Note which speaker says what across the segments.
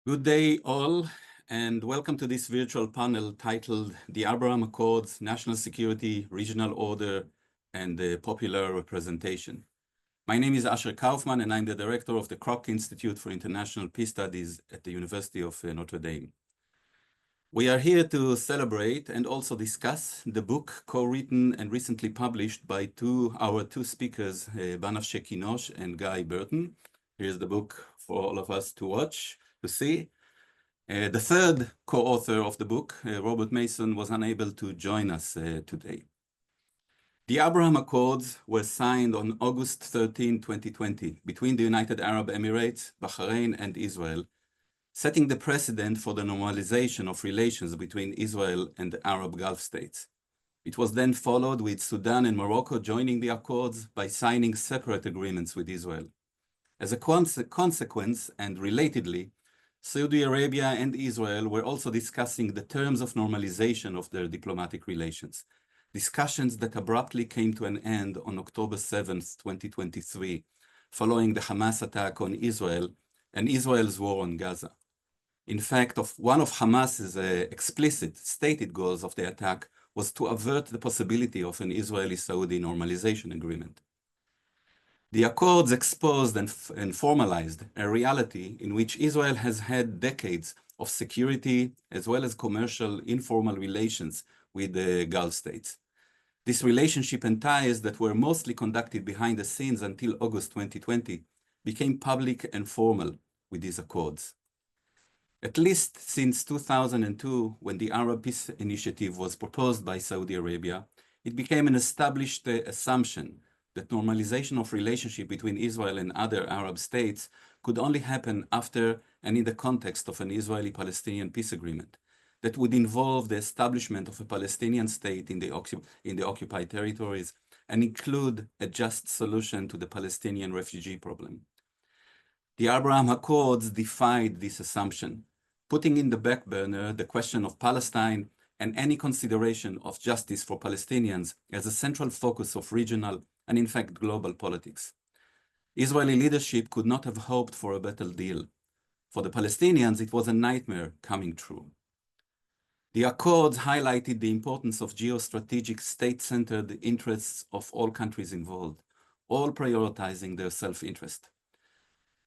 Speaker 1: Good day, all, and welcome to this virtual panel titled The Abraham Accords, National Security, Regional Order, and the Popular Representation. My name is Asher Kaufman, and I'm the director of the Kroc Institute for International Peace Studies at the University of Notre Dame. We are here to celebrate and also discuss the book co-written and recently published by our two speakers, Banafsheh Kinosh and Guy Burton. Here's the book for all of us to watch, to see. The third co-author of the book, Robert Mason, was unable to join us today. The Abraham Accords were signed on August 13, 2020, between the United Arab Emirates, Bahrain, and Israel, setting the precedent for the normalization of relations between Israel and the Arab Gulf states. It was then followed with Sudan and Morocco joining the accords by signing separate agreements with Israel. As a consequence, and relatedly, Saudi Arabia and Israel were also discussing the terms of normalization of their diplomatic relations, discussions that abruptly came to an end on October 7th, 2023, following the Hamas attack on Israel and Israel's war on Gaza. In fact, one of Hamas's explicit stated goals of the attack was to avert the possibility of an Israeli-Saudi normalization agreement. The accords exposed and formalized a reality in which Israel has had decades of security as well as commercial informal relations with the Gulf states. This relationship and ties that were mostly conducted behind the scenes until August 2020 became public and formal with these accords. At least since 2002, when the Arab Peace Initiative was proposed by Saudi Arabia, it became an established assumption that normalization of relationship between Israel and other Arab states could only happen after and in the context of an Israeli-Palestinian peace agreement that would involve the establishment of a Palestinian state in the occupied territories and include a just solution to the Palestinian refugee problem. The Abraham Accords defied this assumption, putting in the back burner the question of Palestine and any consideration of justice for Palestinians as a central focus of regional and in fact global politics. Israeli leadership could not have hoped for a better deal. For the Palestinians, it was a nightmare coming true. The accords highlighted the importance of geostrategic state-centered interests of all countries involved, all prioritizing their self-interest.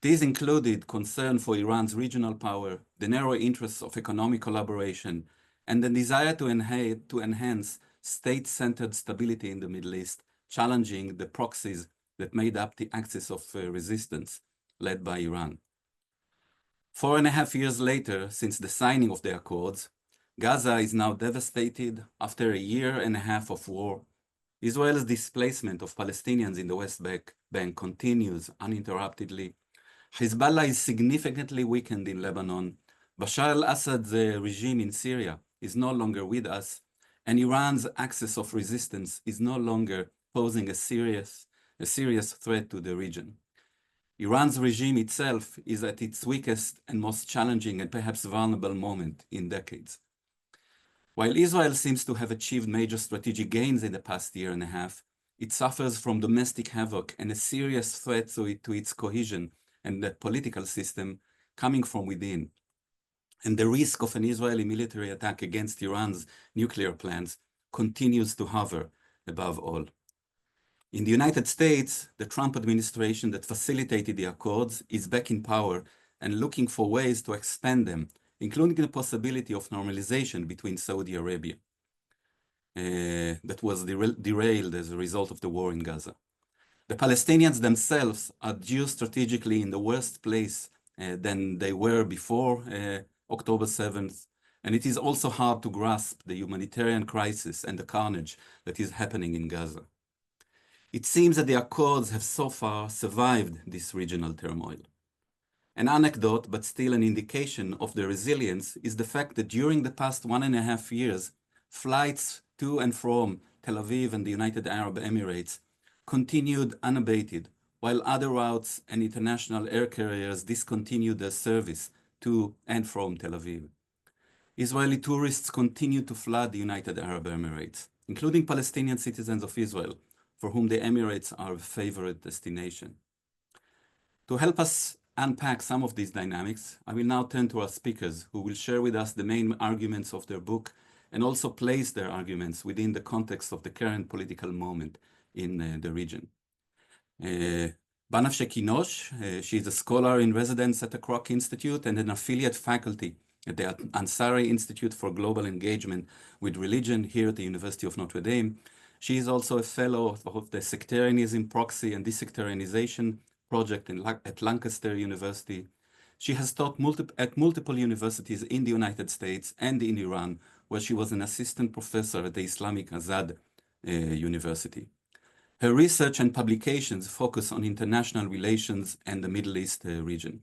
Speaker 1: These included concern for Iran's regional power, the narrow interests of economic collaboration, and the desire to enhance state-centered stability in the Middle East, challenging the proxies that made up the axis of resistance led by Iran. 4.5 years later, since the signing of the accords, Gaza is now devastated after 1.5 years of war. Israel's displacement of Palestinians in the West Bank continues uninterruptedly. Hezbollah is significantly weakened in Lebanon. Bashar al-Assad's regime in Syria is no longer with us, and Iran's axis of resistance is no longer posing a serious threat to the region. Iran's regime itself is at its weakest and most challenging and perhaps vulnerable moment in decades. While Israel seems to have achieved major strategic gains in the past 1.5 years, it suffers from domestic havoc and a serious threat to its cohesion and the political system coming from within. And the risk of an Israeli military attack against Iran's nuclear plans continues to hover above all. In the United States, the Trump administration that facilitated the accords is back in power and looking for ways to expand them, including the possibility of normalization between Saudi Arabia that was derailed as a result of the war in Gaza. The Palestinians themselves are geostrategically in the worst place than they were before October 7th, and it is also hard to grasp the humanitarian crisis and the carnage that is happening in Gaza. It seems that the accords have so far survived this regional turmoil. An anecdote, but still an indication of the resilience, is the fact that during the past 1.5 years, flights to and from Tel Aviv and the United Arab Emirates continued unabated, while other routes and international air carriers discontinued their service to and from Tel Aviv. Israeli tourists continue to flood the United Arab Emirates, including Palestinian citizens of Israel, for whom the Emirates are a favorite destination. To help us unpack some of these dynamics, I will now turn to our speakers who will share with us the main arguments of their book and also place their arguments within the context of the current political moment in the region. Banafsheh Kinosh, she is a scholar in residence at the Kroc Institute and an affiliate faculty at the Ansari Institute for Global Engagement with Religion here at the University of Notre Dame. She is also a fellow of the Sectarianism, Proxy, and Desectarianization project at Lancaster University. She has taught at multiple universities in the United States and in Iran, where she was an assistant professor at the Islamic Azad University. Her research and publications focus on international relations and the Middle East region.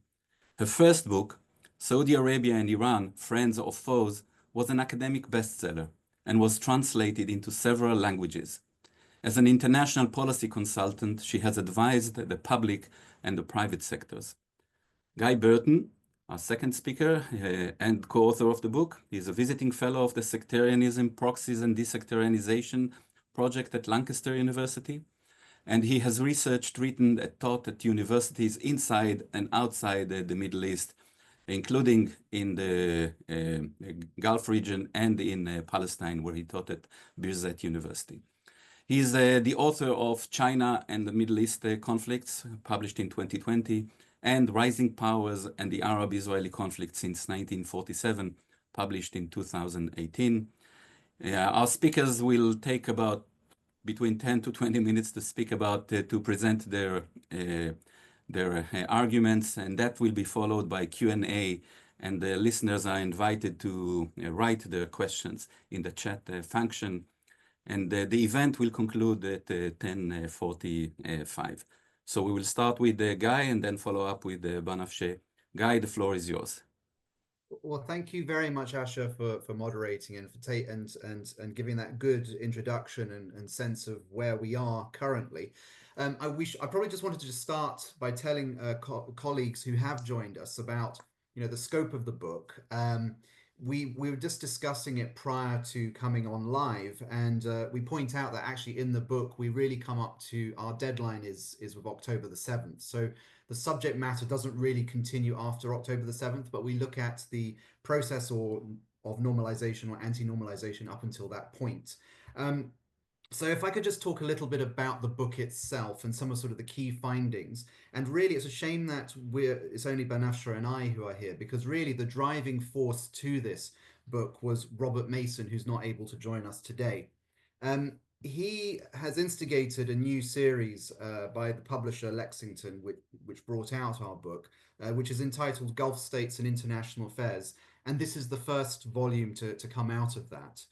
Speaker 1: Her first book, Saudi Arabia and Iran, Friends or Foes, was an academic bestseller and was translated into several languages. As an international policy consultant, she has advised the public and the private sectors. Guy Burton, our second speaker and co-author of the book, is a visiting fellow of the Sectarianism, Proxies and Desectarianization project at Lancaster University. And he has researched, written, and taught at universities inside and outside the Middle East, including in the Gulf region and in Palestine, where he taught at Birzeit University. He is the author of China and the Middle East Conflicts, published in 2020, and Rising Powers and the Arab-Israeli Conflict since 1947, published in 2018. Our speakers will take about between 10 to 20 minutes to speak about, to present their arguments, and that will be followed by Q&A, and the listeners are invited to write their questions in the chat function, and the event will conclude at 10:45. So we will start with Guy and then follow up with Banafsheh. Guy, the floor is yours.
Speaker 2: Well, thank you very much, Asher, for moderating and for and giving that good introduction and sense of where we are currently. I probably just wanted to just start by telling colleagues who have joined us about the scope of the book. We were just discussing it prior to coming on live, and we point out that actually in the book we really come up to our deadline is with October the 7th. So the subject matter doesn't really continue after October the 7th, but we look at the process of normalization or anti-normalization up until that point. So if I could just talk a little bit about the book itself and some of sort of the key findings. And really, it's a shame that it's only Banafsheh and I who are here, because really the driving force to this book was Robert Mason, who's not able to join us today. He has instigated a new series by the publisher Lexington, which brought out our book, which is entitled Gulf States and International Affairs. And this is the first volume to come out of that.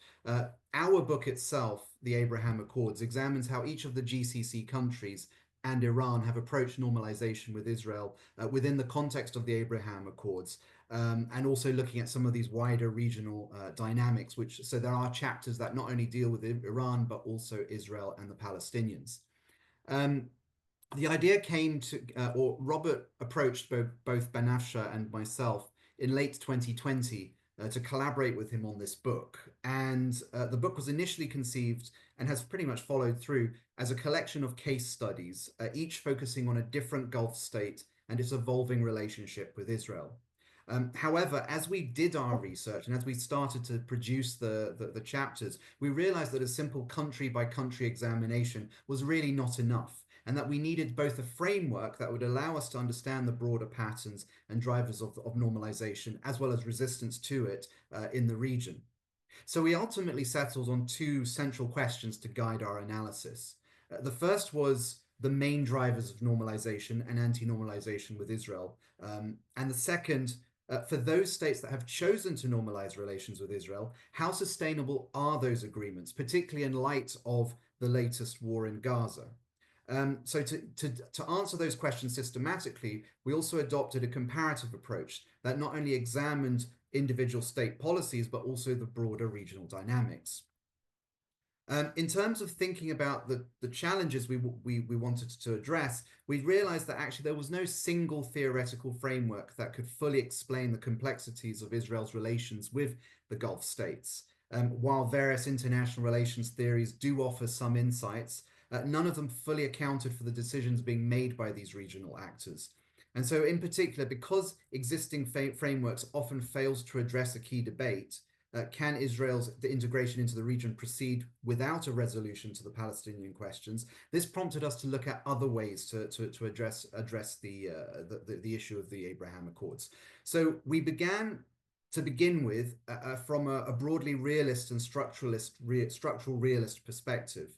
Speaker 2: Our book itself, The Abraham Accords, examines how each of the GCC countries and Iran have approached normalization with Israel within the context of the Abraham Accords, and also looking at some of these wider regional dynamics, so there are chapters that not only deal with Iran, but also Israel and the Palestinians. The idea came to, or Robert approached both Banafsheh and myself in late 2020 to collaborate with him on this book. And the book was initially conceived and has pretty much followed through as a collection of case studies, each focusing on a different Gulf state and its evolving relationship with Israel. However, as we did our research and as we started to produce the chapters, we realized that a simple country by country examination was really not enough, and that we needed both a framework that would allow us to understand the broader patterns and drivers of normalization, as well as resistance to it in the region. So we ultimately settled on two central questions to guide our analysis. The first was the main drivers of normalization and anti-normalization with Israel. And the second, for those states that have chosen to normalize relations with Israel, how sustainable are those agreements, particularly in light of the latest war in Gaza? So to answer those questions systematically, we also adopted a comparative approach that not only examined individual state policies, but also the broader regional dynamics. In terms of thinking about the challenges we wanted to address, we realized that actually there was no single theoretical framework that could fully explain the complexities of Israel's relations with the Gulf states. While various international relations theories do offer some insights, none of them fully accounted for the decisions being made by these regional actors. And so in particular, because existing frameworks often fails to address a key debate, can Israel's integration into the region proceed without a resolution to the Palestinian questions? This prompted us to look at other ways to address the issue of the Abraham Accords. So we began to begin with from a broadly realist and structural realist perspective.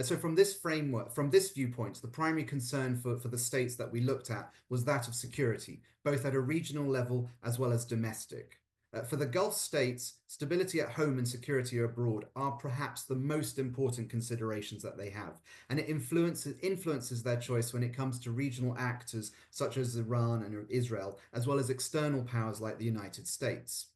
Speaker 2: So from this framework, from this viewpoint, the primary concern for the states that we looked at was that of security, both at a regional level as well as domestic. For the Gulf states, stability at home and security abroad are perhaps the most important considerations that they have, and it influences their choice when it comes to regional actors such as Iran and Israel, as well as external powers like the United States.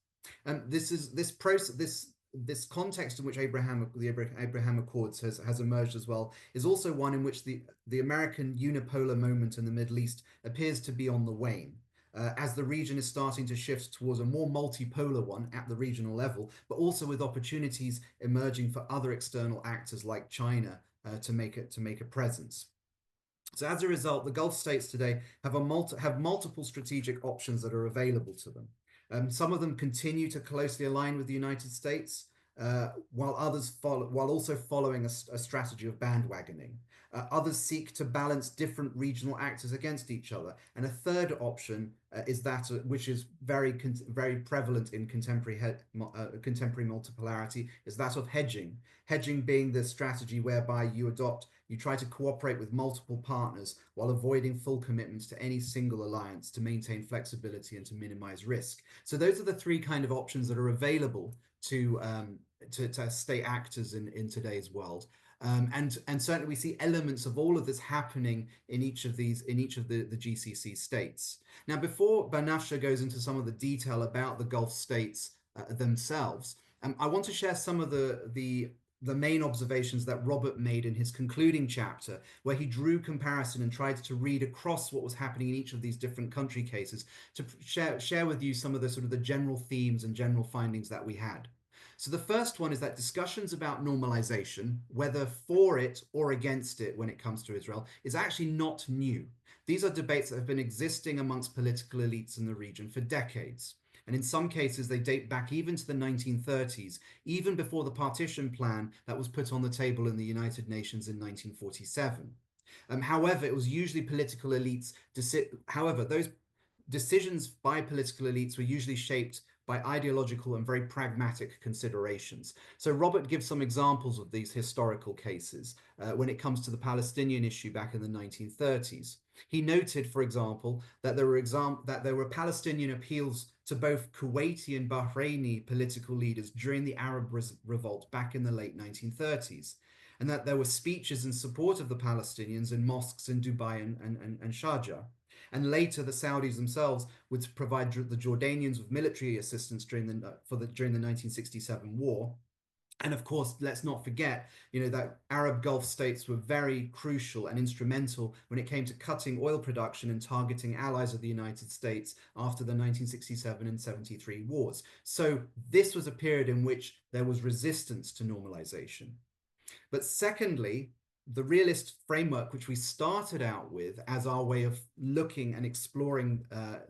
Speaker 2: And this context in which the Abraham Accords has emerged as well is also one in which the American unipolar moment in the Middle East appears to be on the wane. As the region is starting to shift towards a more multipolar one at the regional level, but also with opportunities emerging for other external actors like China to make a presence. So as a result, the Gulf states today have multiple strategic options that are available to them. Some of them continue to closely align with the United States, while also following a strategy of bandwagoning. Others seek to balance different regional actors against each other. And a third option is that which is very prevalent in contemporary multipolarity, is that of hedging. Hedging being the strategy whereby you try to cooperate with multiple partners while avoiding full commitments to any single alliance to maintain flexibility and to minimize risk. So those are the three kind of options that are available to state actors in today's world. And certainly we see elements of all of this happening in each of the GCC states. Now, before Banafsha goes into some of the detail about the Gulf states themselves, I want to share some of the main observations that Robert made in his concluding chapter, where he drew comparison and tried to read across what was happening in each of these different country cases to share with you some of the sort of the general themes and general findings that we had. So the first one is that discussions about normalization, whether for it or against it when it comes to Israel, is actually not new. These are debates that have been existing amongst political elites in the region for decades. And in some cases, they date back even to the 1930s, even before the partition plan that was put on the table in the United Nations in 1947. However, it was usually political elites. However, those decisions by political elites were usually shaped by ideological and very pragmatic considerations. So Robert gives some examples of these historical cases when it comes to the Palestinian issue back in the 1930s. He noted, for example, that there were Palestinian appeals to both Kuwaiti and Bahraini political leaders during the Arab revolt back in the late 1930s, and that there were speeches in support of the Palestinians in mosques in Dubai and Sharjah. And later, the Saudis themselves would provide the Jordanians with military assistance during the 1967 war. And of course, let's not forget, that Arab Gulf states were very crucial and instrumental when it came to cutting oil production and targeting allies of the United States after the 1967 and 73 wars. So this was a period in which there was resistance to normalization. But secondly, the realist framework, which we started out with as our way of looking and exploring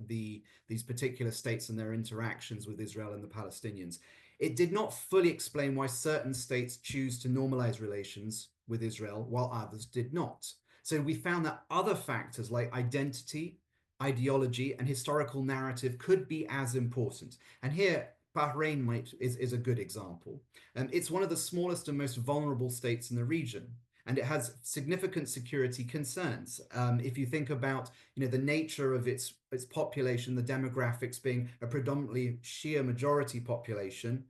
Speaker 2: these particular states and their interactions with Israel and the Palestinians, it did not fully explain why certain states choose to normalize relations with Israel while others did not. So we found that other factors like identity, ideology, and historical narrative could be as important. And here, Bahrain is a good example. It's one of the smallest and most vulnerable states in the region, and it has significant security concerns. If you think about the nature of its population, the demographics being a predominantly Shia majority population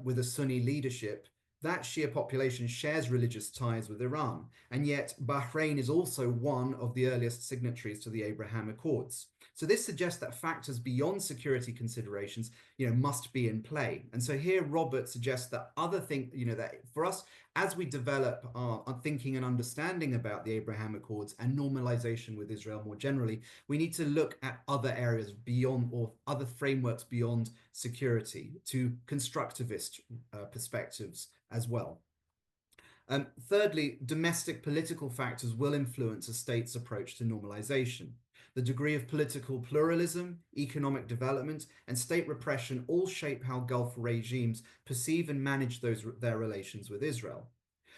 Speaker 2: with a Sunni leadership, that Shia population shares religious ties with Iran, and yet Bahrain is also one of the earliest signatories to the Abraham Accords. So this suggests that factors beyond security considerations, must be in play. And so here Robert suggests that other things, that for us, as we develop our thinking and understanding about the Abraham Accords and normalization with Israel more generally, we need to look at other areas beyond, or other frameworks beyond security, to constructivist perspectives as well. Thirdly, domestic political factors will influence a state's approach to normalization. The degree of political pluralism, economic development, and state repression all shape how Gulf regimes perceive and manage their relations with Israel.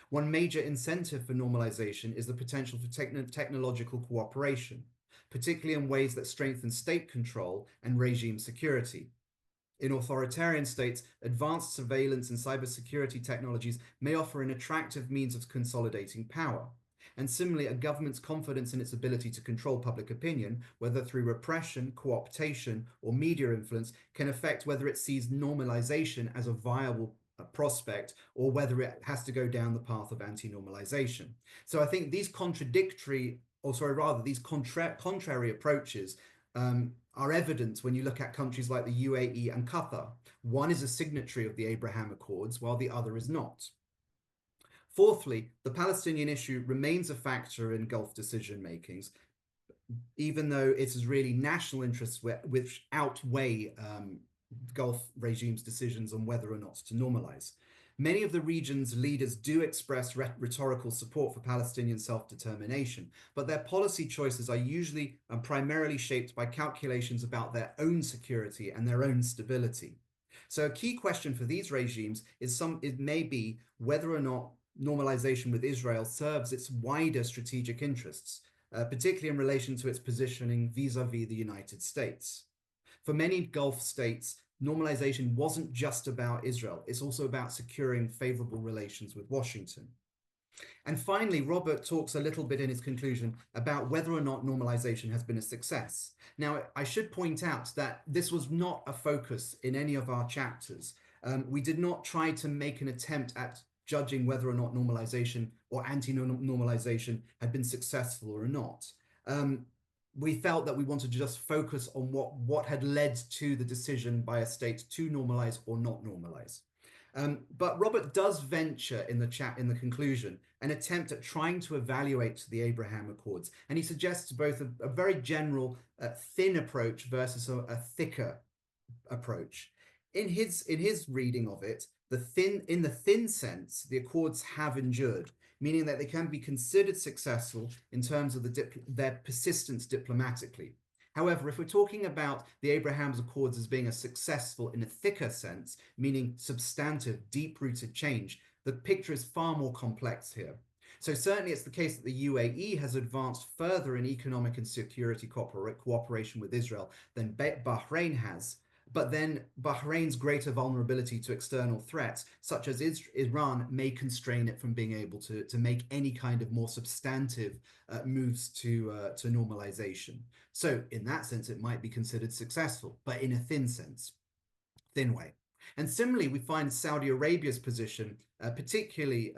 Speaker 2: One major incentive for normalization is the potential for technological cooperation, particularly in ways that strengthen state control and regime security. In authoritarian states, advanced surveillance and cybersecurity technologies may offer an attractive means of consolidating power. And similarly, a government's confidence in its ability to control public opinion, whether through repression, co-optation, or media influence, can affect whether it sees normalization as a viable prospect or whether it has to go down the path of anti-normalization. So I think these contrary approaches are evident when you look at countries like the UAE and Qatar. One is a signatory of the Abraham Accords, while the other is not. Fourthly, the Palestinian issue remains a factor in Gulf decision makings, even though it is really national interests which outweigh Gulf regimes' decisions on whether or not to normalize. Many of the region's leaders do express rhetorical support for Palestinian self-determination, but their policy choices are usually and primarily shaped by calculations about their own security and their own stability. So a key question for these regimes it may be whether or not normalization with Israel serves its wider strategic interests, particularly in relation to its positioning vis-a-vis the United States. For many Gulf states, normalization wasn't just about Israel, it's also about securing favorable relations with Washington. And finally, Robert talks a little bit in his conclusion about whether or not normalization has been a success. Now, I should point out that this was not a focus in any of our chapters. We did not try to make an attempt at judging whether or not normalization or anti-normalization had been successful or not. We felt that we wanted to just focus on what had led to the decision by a state to normalize or not normalize. But Robert does venture in the conclusion an attempt at trying to evaluate the Abraham Accords, and he suggests both a very general thin approach versus a thicker approach. In his reading of it, in the thin sense, the Accords have endured, meaning that they can be considered successful in terms of their persistence diplomatically. However, if we're talking about the Abraham Accords as being successful in a thicker sense, meaning substantive, deep-rooted change, the picture is far more complex here. So certainly it's the case that the UAE has advanced further in economic and security cooperation with Israel than Bahrain has. But then Bahrain's greater vulnerability to external threats, such as Iran, may constrain it from being able to make any kind of more substantive moves to normalization. So in that sense, it might be considered successful, but in a thin sense, thin way. And similarly, we find Saudi Arabia's position particularly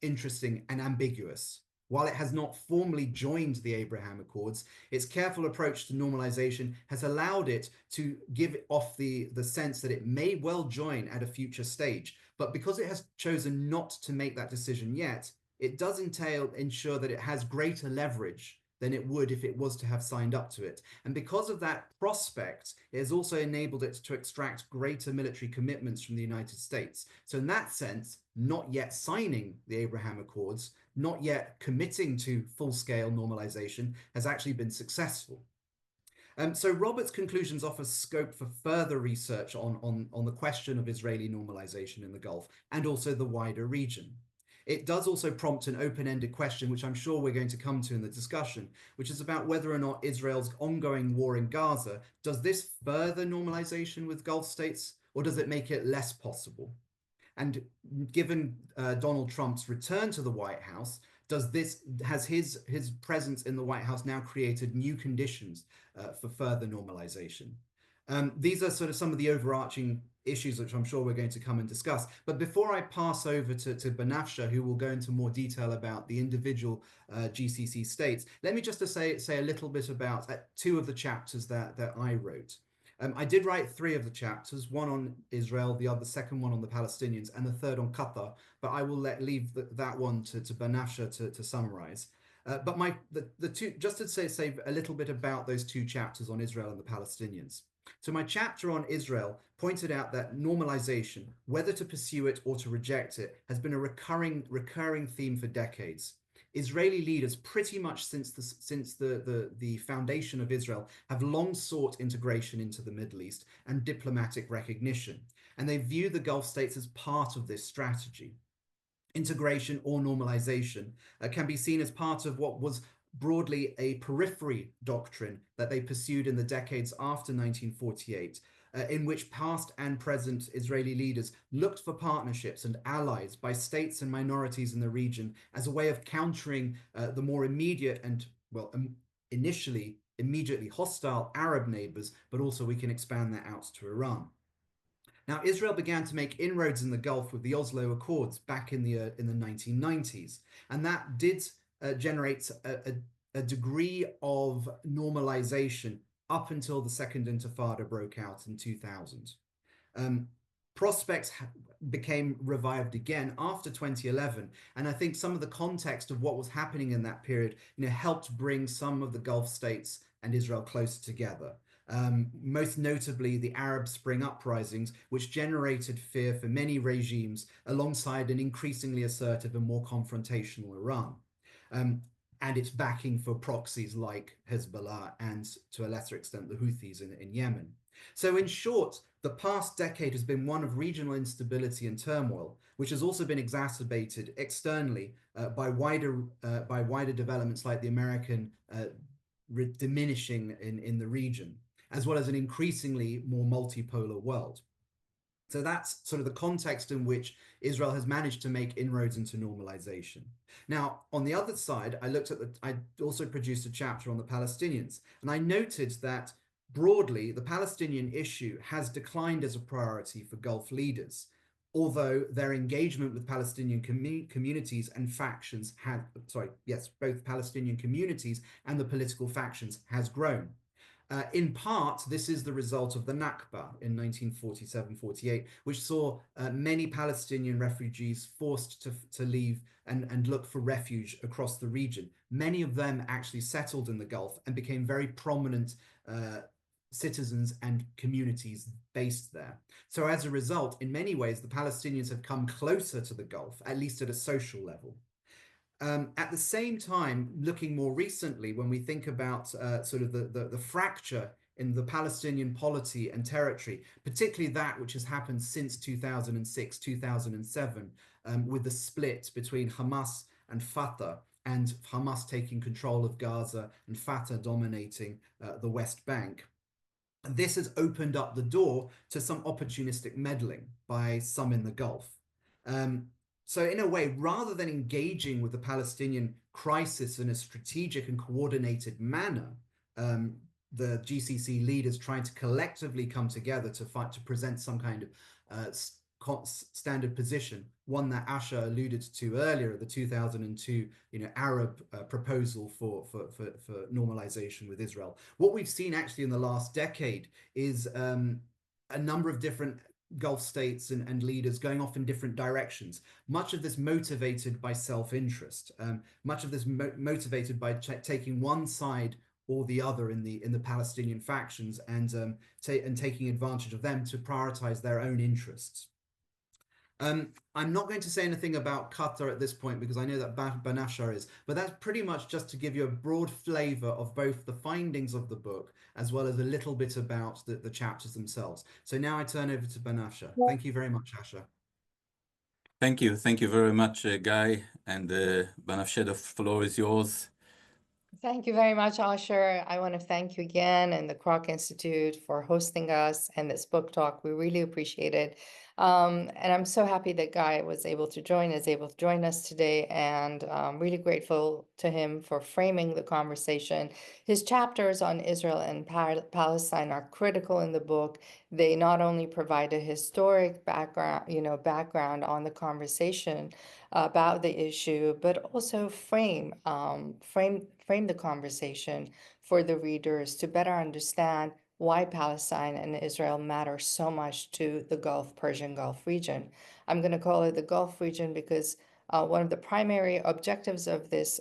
Speaker 2: interesting and ambiguous. While it has not formally joined the Abraham Accords, its careful approach to normalization has allowed it to give off the sense that it may well join at a future stage. But because it has chosen not to make that decision yet, it does ensure that it has greater leverage than it would if it was to have signed up to it. And because of that prospect, it has also enabled it to extract greater military commitments from the United States. So in that sense, not yet signing the Abraham Accords, not yet committing to full-scale normalization, has actually been successful. So Robert's conclusions offer scope for further research on the question of Israeli normalization in the Gulf and also the wider region. It does also prompt an open-ended question, which I'm sure we're going to come to in the discussion, which is about whether or not Israel's ongoing war in Gaza, does this further normalization with Gulf states, or does it make it less possible? And given Donald Trump's return to the White House, has his presence in the White House now created new conditions for further normalization? These are sort of some of the overarching issues which I'm sure we're going to come and discuss. But before I pass over to Banafsha, who will go into more detail about the individual GCC states, let me just say a little bit about two of the chapters that I wrote. I did write three of the chapters, one on Israel, the second one on the Palestinians, and the third on Qatar, but I will leave that one to Banafsha to summarize. But the two, just to say a little bit about those two chapters on Israel and the Palestinians. So my chapter on Israel pointed out that normalization, whether to pursue it or to reject it, has been a recurring theme for decades. Israeli leaders, pretty much since the foundation of Israel, have long sought integration into the Middle East and diplomatic recognition. And they view the Gulf states as part of this strategy. Integration or normalization can be seen as part of what was broadly a periphery doctrine that they pursued in the decades after 1948, in which past and present Israeli leaders looked for partnerships and allies by states and minorities in the region as a way of countering the more immediate and, well, initially immediately hostile Arab neighbors, but also we can expand that out to Iran. Now, Israel began to make inroads in the Gulf with the Oslo Accords back in the 1990s, and that did generate a degree of normalization up until the Second Intifada broke out in 2000. Prospects became revived again after 2011, and I think some of the context of what was happening in that period, helped bring some of the Gulf states and Israel closer together. Most notably the Arab Spring uprisings, which generated fear for many regimes alongside an increasingly assertive and more confrontational Iran. And its backing for proxies like Hezbollah and, to a lesser extent, the Houthis in Yemen. So in short, the past decade has been one of regional instability and turmoil, which has also been exacerbated externally by wider developments like the American diminishing in the region, as well as an increasingly more multipolar world. So that's sort of the context in which Israel has managed to make inroads into normalization. Now, on the other side, I also produced a chapter on the Palestinians, and I noted that broadly, the Palestinian issue has declined as a priority for Gulf leaders, although their engagement with Palestinian communities and factions both Palestinian communities and the political factions has grown. In part, this is the result of the Nakba in 1947-48, which saw many Palestinian refugees forced to leave and look for refuge across the region. Many of them actually settled in the Gulf and became very prominent citizens and communities based there. So as a result, in many ways, the Palestinians have come closer to the Gulf, at least at a social level. At the same time, looking more recently, when we think about sort of the fracture in the Palestinian polity and territory, particularly that which has happened since 2006, 2007, with the split between Hamas and Fatah, and Hamas taking control of Gaza and Fatah dominating the West Bank. This has opened up the door to some opportunistic meddling by some in the Gulf. So in a way, rather than engaging with the Palestinian crisis in a strategic and coordinated manner, the GCC leaders trying to collectively come together to present some kind of standard position, one that Asher alluded to earlier, the 2002 Arab proposal for normalization with Israel. What we've seen actually in the last decade is a number of different Gulf states and leaders going off in different directions. Much of this motivated by self-interest. Much of this motivated by taking one side or the other in the Palestinian factions and taking advantage of them to prioritize their own interests. I'm not going to say anything about Qatar at this point because I know that Banashar is, but that's pretty much just to give you a broad flavor of both the findings of the book as well as a little bit about the chapters themselves. So now I turn over to Banashar. Thank you very much, Asher.
Speaker 1: Thank you very much, Guy, and Banafshe, the floor is yours.
Speaker 3: Thank you very much, Asher. I want to thank you again and the Kroc Institute for hosting us and this book talk. We really appreciate it. And I'm so happy that Guy is able to join us today, and really grateful to him for framing the conversation. His chapters on Israel and Palestine are critical in the book. They not only provide a historic background on the conversation about the issue, but also frame the conversation for the readers to better understand why Palestine and Israel matter so much to the Persian Gulf region. I'm going to call it the Gulf region because one of the primary objectives of this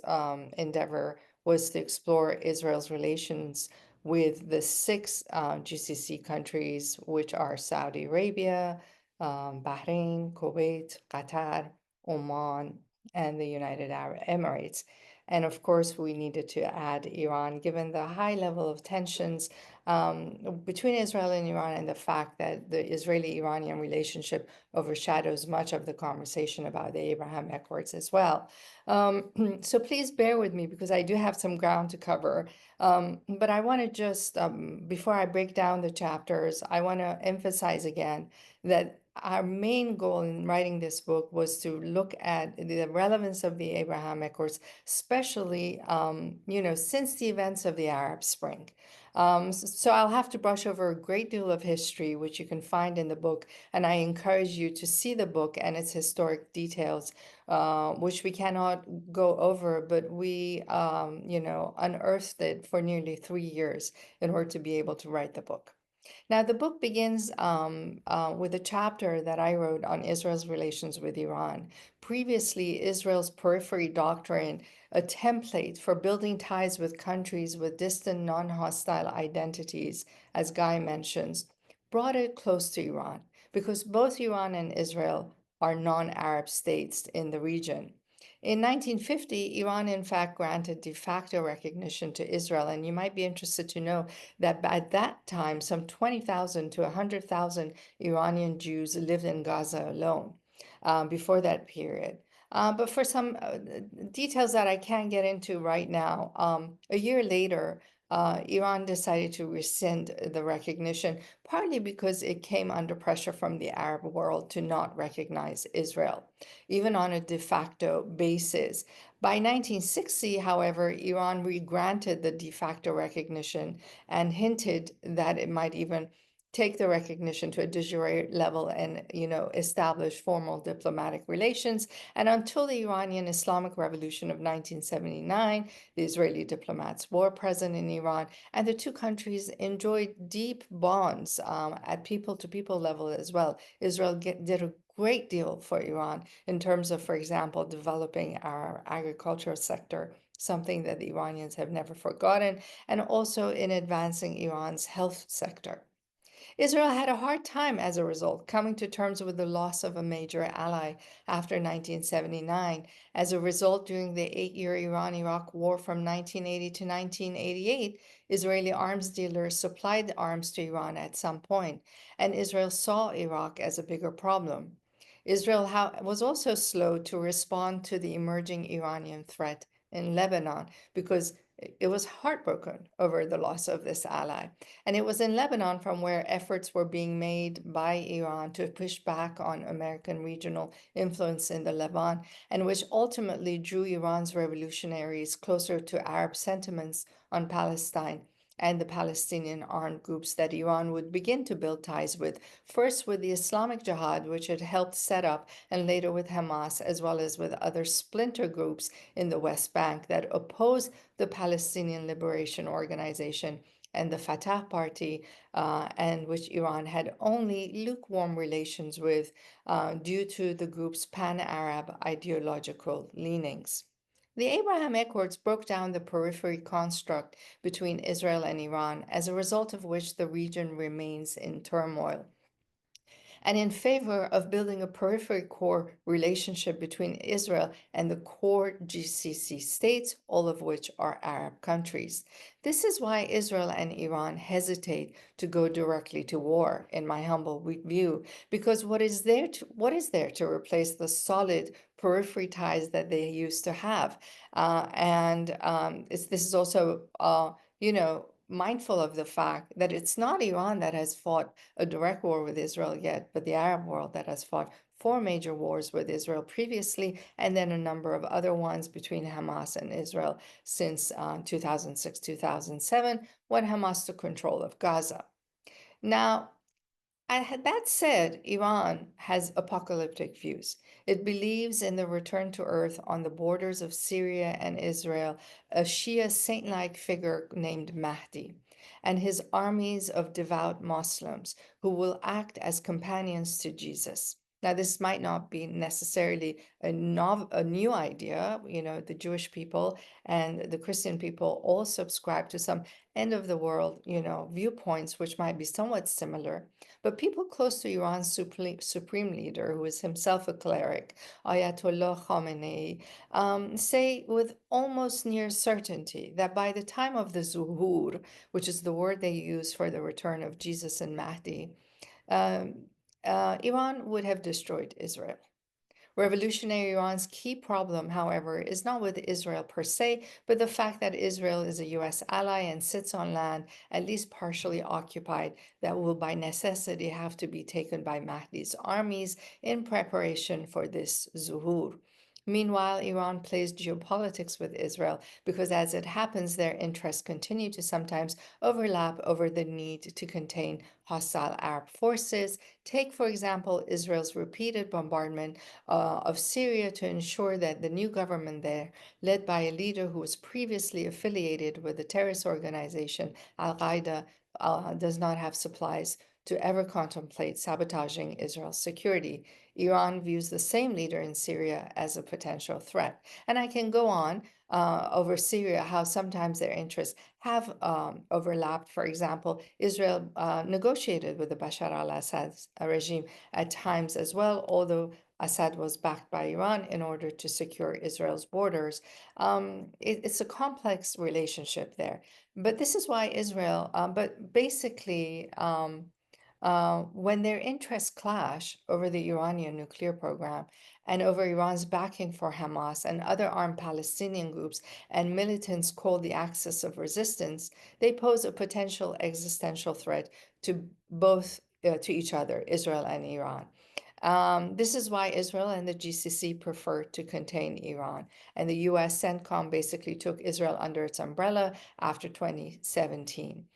Speaker 3: endeavor was to explore Israel's relations with the 6 GCC countries, which are Saudi Arabia, Bahrain, Kuwait, Qatar, Oman, and the United Arab Emirates. And of course, we needed to add Iran, given the high level of tensions between Israel and Iran, and the fact that the Israeli-Iranian relationship overshadows much of the conversation about the Abraham Accords as well. So please bear with me because I do have some ground to cover. But I want to just, before I break down the chapters, I want to emphasize again that our main goal in writing this book was to look at the relevance of the Abraham Accords, especially, since the events of the Arab Spring. So I'll have to brush over a great deal of history, which you can find in the book, and I encourage you to see the book and its historic details, which we cannot go over, but we, unearthed it for nearly 3 years in order to be able to write the book. Now, the book begins with a chapter that I wrote on Israel's relations with Iran. Previously, Israel's periphery doctrine, a template for building ties with countries with distant, non-hostile identities, as Guy mentions, brought it close to Iran because both Iran and Israel are non-Arab states in the region. In 1950, Iran, in fact, granted de facto recognition to Israel, and you might be interested to know that at that time, some 20,000 to 100,000 Iranian Jews lived in Gaza alone before that period. But for some details that I can't get into right now, a year later, Iran decided to rescind the recognition, partly because it came under pressure from the Arab world to not recognize Israel, even on a de facto basis. By 1960, however, Iran re-granted the de facto recognition and hinted that it might even take the recognition to a de jure level and, establish formal diplomatic relations. And until the Iranian Islamic Revolution of 1979, the Israeli diplomats were present in Iran, and the two countries enjoyed deep bonds at people-to-people level as well. Israel did a great deal for Iran in terms of, for example, developing our agricultural sector, something that the Iranians have never forgotten, and also in advancing Iran's health sector. Israel had a hard time as a result coming to terms with the loss of a major ally after 1979. As a result, during the 8-year Iran-Iraq war from 1980 to 1988, Israeli arms dealers supplied arms to Iran at some point, and Israel saw Iraq as a bigger problem. Israel was also slow to respond to the emerging Iranian threat in Lebanon because it was heartbroken over the loss of this ally. And it was in Lebanon from where efforts were being made by Iran to push back on American regional influence in the Levant, and which ultimately drew Iran's revolutionaries closer to Arab sentiments on Palestine and the Palestinian armed groups that Iran would begin to build ties with, first with the Islamic Jihad, which it helped set up, and later with Hamas, as well as with other splinter groups in the West Bank that opposed the Palestinian Liberation Organization and the Fatah Party, and which Iran had only lukewarm relations with due to the group's pan-Arab ideological leanings. The Abraham Accords broke down the periphery construct between Israel and Iran, as a result of which the region remains in turmoil, and in favor of building a periphery core relationship between Israel and the core GCC states, all of which are Arab countries. This is why Israel and Iran hesitate to go directly to war, in my humble view, because what is there to replace the solid periphery ties that they used to have? This is also, mindful of the fact that it's not Iran that has fought a direct war with Israel yet, but the Arab world that has fought 4 major wars with Israel previously, and then a number of other ones between Hamas and Israel since 2006, 2007, when Hamas took control of Gaza. Now, that said, Iran has apocalyptic views. It believes in the return to earth on the borders of Syria and Israel, a Shia saint-like figure named Mahdi, and his armies of devout Muslims who will act as companions to Jesus. Now, this might not be necessarily a new idea. The Jewish people and the Christian people all subscribe to some end of the world, viewpoints, which might be somewhat similar. But people close to Iran's supreme leader, who is himself a cleric, Ayatollah Khamenei, say with almost near certainty that by the time of the Zuhur, which is the word they use for the return of Jesus and Mahdi, um, Iran would have destroyed Israel. Revolutionary Iran's key problem, however, is not with Israel per se, but the fact that Israel is a U.S. ally and sits on land, at least partially occupied, that will by necessity have to be taken by Mahdi's armies in preparation for this zuhur. Meanwhile, Iran plays geopolitics with Israel because, as it happens, their interests continue to sometimes overlap over the need to contain hostile Arab forces. Take, for example, Israel's repeated bombardment of Syria to ensure that the new government there, led by a leader who was previously affiliated with the terrorist organization Al Qaeda, does not have supplies to ever contemplate sabotaging Israel's security. Iran views the same leader in Syria as a potential threat. And I can go on over Syria, how sometimes their interests have overlapped. For example, Israel negotiated with the Bashar al-Assad regime at times as well, although Assad was backed by Iran in order to secure Israel's borders. It's a complex relationship there. But this is why Israel, but basically, when their interests clash over the Iranian nuclear program and over Iran's backing for Hamas and other armed Palestinian groups and militants called the Axis of Resistance, they pose a potential existential threat to both to each other, Israel and Iran. This is why Israel and the GCC prefer to contain Iran. And the US CENTCOM basically took Israel under its umbrella after 2017.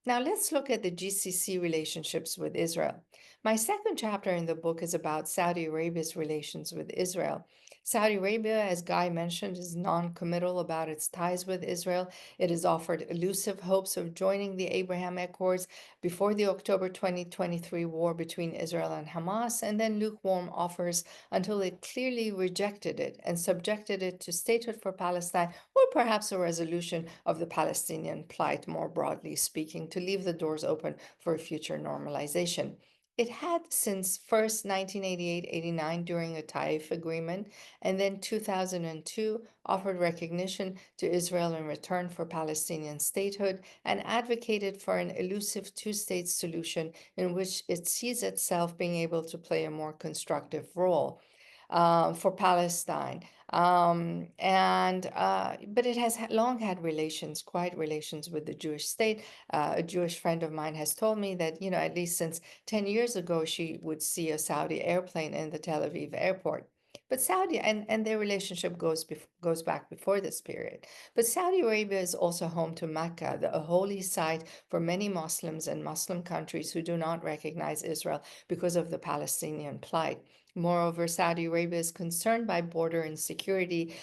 Speaker 3: Now let's look at the GCC relationships with Israel. My second chapter in the book is about Saudi Arabia's relations with Israel. Saudi Arabia, as Guy mentioned, is non-committal about its ties with Israel. It has offered elusive hopes of joining the Abraham Accords before the October 2023 war between Israel and Hamas, and then lukewarm offers until it clearly rejected it and subjected it to statehood for Palestine, or perhaps a resolution of the Palestinian plight, more broadly speaking, to leave the doors open for future normalization. It had since first 1988-89 during a Taif agreement, and then 2002 offered recognition to Israel in return for Palestinian statehood, and advocated for an elusive two-state solution in which it sees itself being able to play a more constructive role for Palestine. But it has long had relations, quiet relations with the Jewish state. A Jewish friend of mine has told me that, at least since 10 years ago, she would see a Saudi airplane in the Tel Aviv airport. But Saudi and their relationship goes back before this period. But Saudi Arabia is also home to Mecca, a holy site for many Muslims and Muslim countries who do not recognize Israel because of the Palestinian plight. Moreover, Saudi Arabia is concerned by border insecurity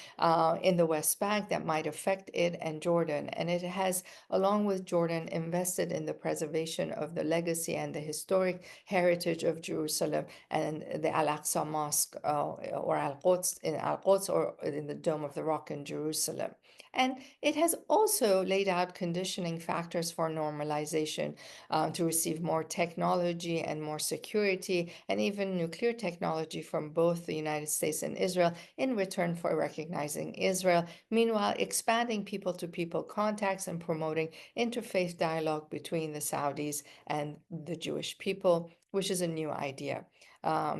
Speaker 3: in the West Bank that might affect it and Jordan. And it has, along with Jordan, invested in the preservation of the legacy and the historic heritage of Jerusalem and the Al-Aqsa Mosque or Al-Quds or in the Dome of the Rock in Jerusalem. And it has also laid out conditioning factors for normalization to receive more technology and more security and even nuclear technology from both the United States and Israel in return for recognizing Israel. Meanwhile, expanding people-to-people contacts and promoting interfaith dialogue between the Saudis and the Jewish people, which is a new idea.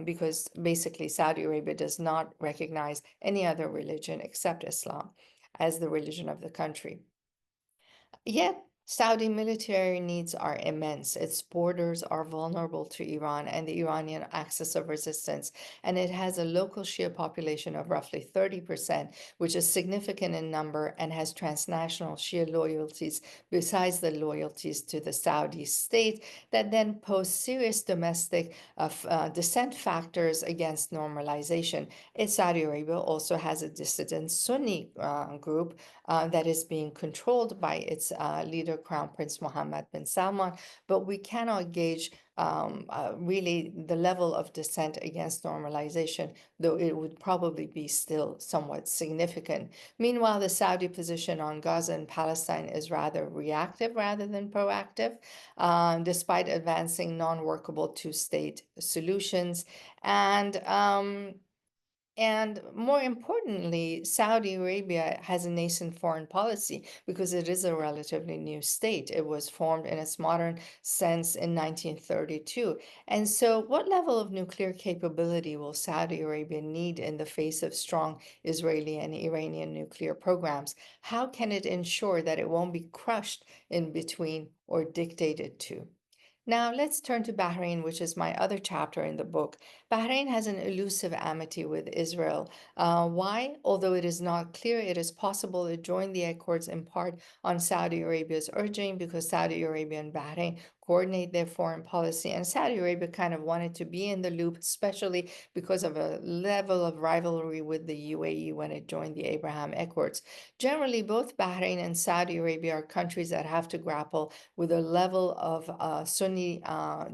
Speaker 3: Because basically Saudi Arabia does not recognize any other religion except Islam as the religion of the country. Yet, Saudi military needs are immense. Its borders are vulnerable to Iran and the Iranian axis of resistance, and it has a local Shia population of roughly 30%, which is significant in number and has transnational Shia loyalties besides the loyalties to the Saudi state that then pose serious domestic dissent factors against normalization. Saudi Arabia also has a dissident Sunni group that is being controlled by its leader Crown Prince Mohammed bin Salman, but we cannot gauge really the level of dissent against normalization, though it would probably be still somewhat significant. Meanwhile, the Saudi position on Gaza and Palestine is rather reactive rather than proactive, despite advancing non-workable two-state solutions. And more importantly, Saudi Arabia has a nascent foreign policy because it is a relatively new state. It was formed in its modern sense in 1932. And so, what level of nuclear capability will Saudi Arabia need in the face of strong Israeli and Iranian nuclear programs? How can it ensure that it won't be crushed in between or dictated to? Now, let's turn to Bahrain, which is my other chapter in the book. Bahrain has an elusive amity with Israel. Why? Although it is not clear, it is possible it joined the accords in part on Saudi Arabia's urging because Saudi Arabia and Bahrain coordinate their foreign policy, and Saudi Arabia kind of wanted to be in the loop, especially because of a level of rivalry with the UAE when it joined the Abraham Accords. Generally, both Bahrain and Saudi Arabia are countries that have to grapple with a level of Sunni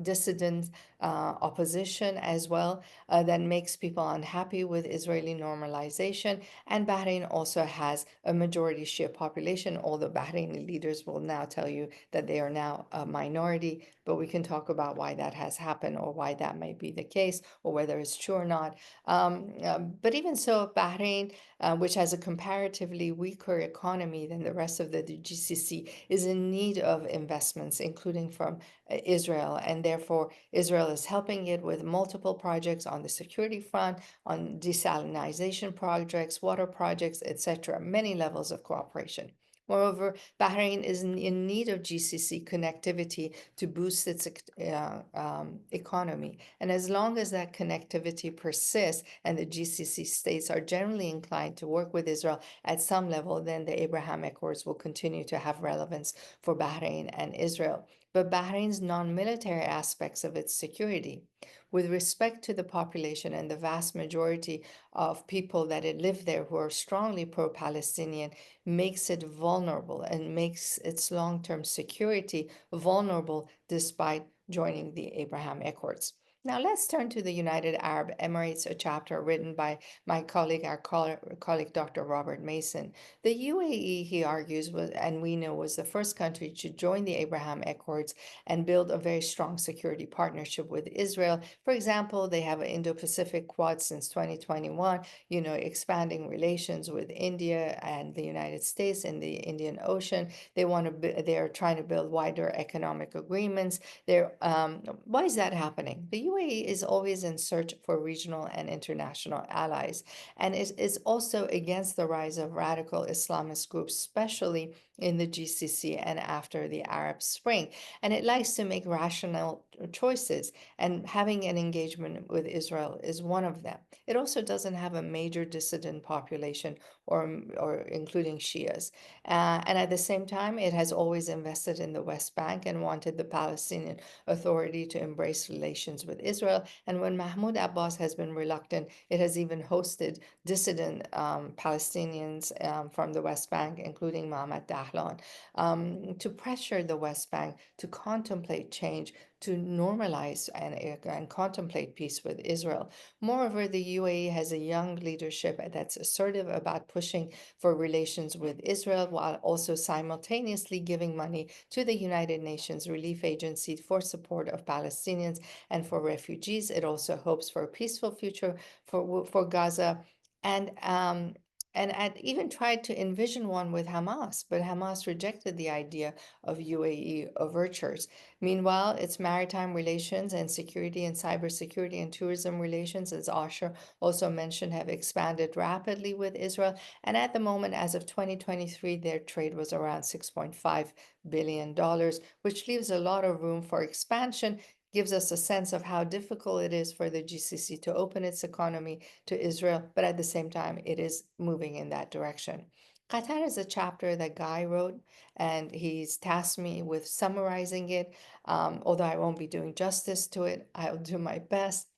Speaker 3: dissident opposition as well that makes people unhappy with Israeli normalization. And Bahrain also has a majority Shia population, although Bahraini leaders will now tell you that they are now a minority. But we can talk about why that has happened or why that may be the case or whether it's true or not. But even so, Bahrain, which has a comparatively weaker economy than the rest of the GCC, is in need of investments, including from Israel. And therefore, Israel is helping it with multiple projects on the security front, on desalinization projects, water projects, etc., many levels of cooperation. Moreover, Bahrain is in need of GCC connectivity to boost its economy. And as long as that connectivity persists and the GCC states are generally inclined to work with Israel at some level, then the Abraham Accords will continue to have relevance for Bahrain and Israel. But Bahrain's non-military aspects of its security, with respect to the population and the vast majority of people that live there who are strongly pro-Palestinian, makes it vulnerable and makes its long-term security vulnerable despite joining the Abraham Accords. Now let's turn to the United Arab Emirates, a chapter written by my colleague, our colleague Dr. Robert Mason. The UAE, he argues, and we know, was the first country to join the Abraham Accords and build a very strong security partnership with Israel. For example, they have an Indo-Pacific Quad since 2021, expanding relations with India and the United States in the Indian Ocean. They're trying to build wider economic agreements. Why is that happening? The UAE is always in search for regional and international allies, and is also against the rise of radical Islamist groups, especially in the GCC and after the Arab Spring. And it likes to make rational choices, and having an engagement with Israel is one of them. It also doesn't have a major dissident population or including Shias. And at the same time, it has always invested in the West Bank and wanted the Palestinian Authority to embrace relations with Israel. And when Mahmoud Abbas has been reluctant, it has even hosted dissident Palestinians from the West Bank, including Mohammed Dahlan, to pressure the West Bank to contemplate change, to normalize and contemplate peace with Israel. Moreover, the UAE has a young leadership that's assertive about pushing for relations with Israel while also simultaneously giving money to the United Nations Relief Agency for support of Palestinians and for refugees. It also hopes for a peaceful future for Gaza, and even tried to envision one with Hamas, but Hamas rejected the idea of UAE overtures. Meanwhile, its maritime relations and security and cybersecurity and tourism relations, as Asher also mentioned, have expanded rapidly with Israel. And at the moment, as of 2023, their trade was around $6.5 billion, which leaves a lot of room for expansion, gives us a sense of how difficult it is for the GCC to open its economy to Israel, but at the same time, it is moving in that direction. Qatar is a chapter that Guy wrote, and he's tasked me with summarizing it. Although I won't be doing justice to it, I'll do my best.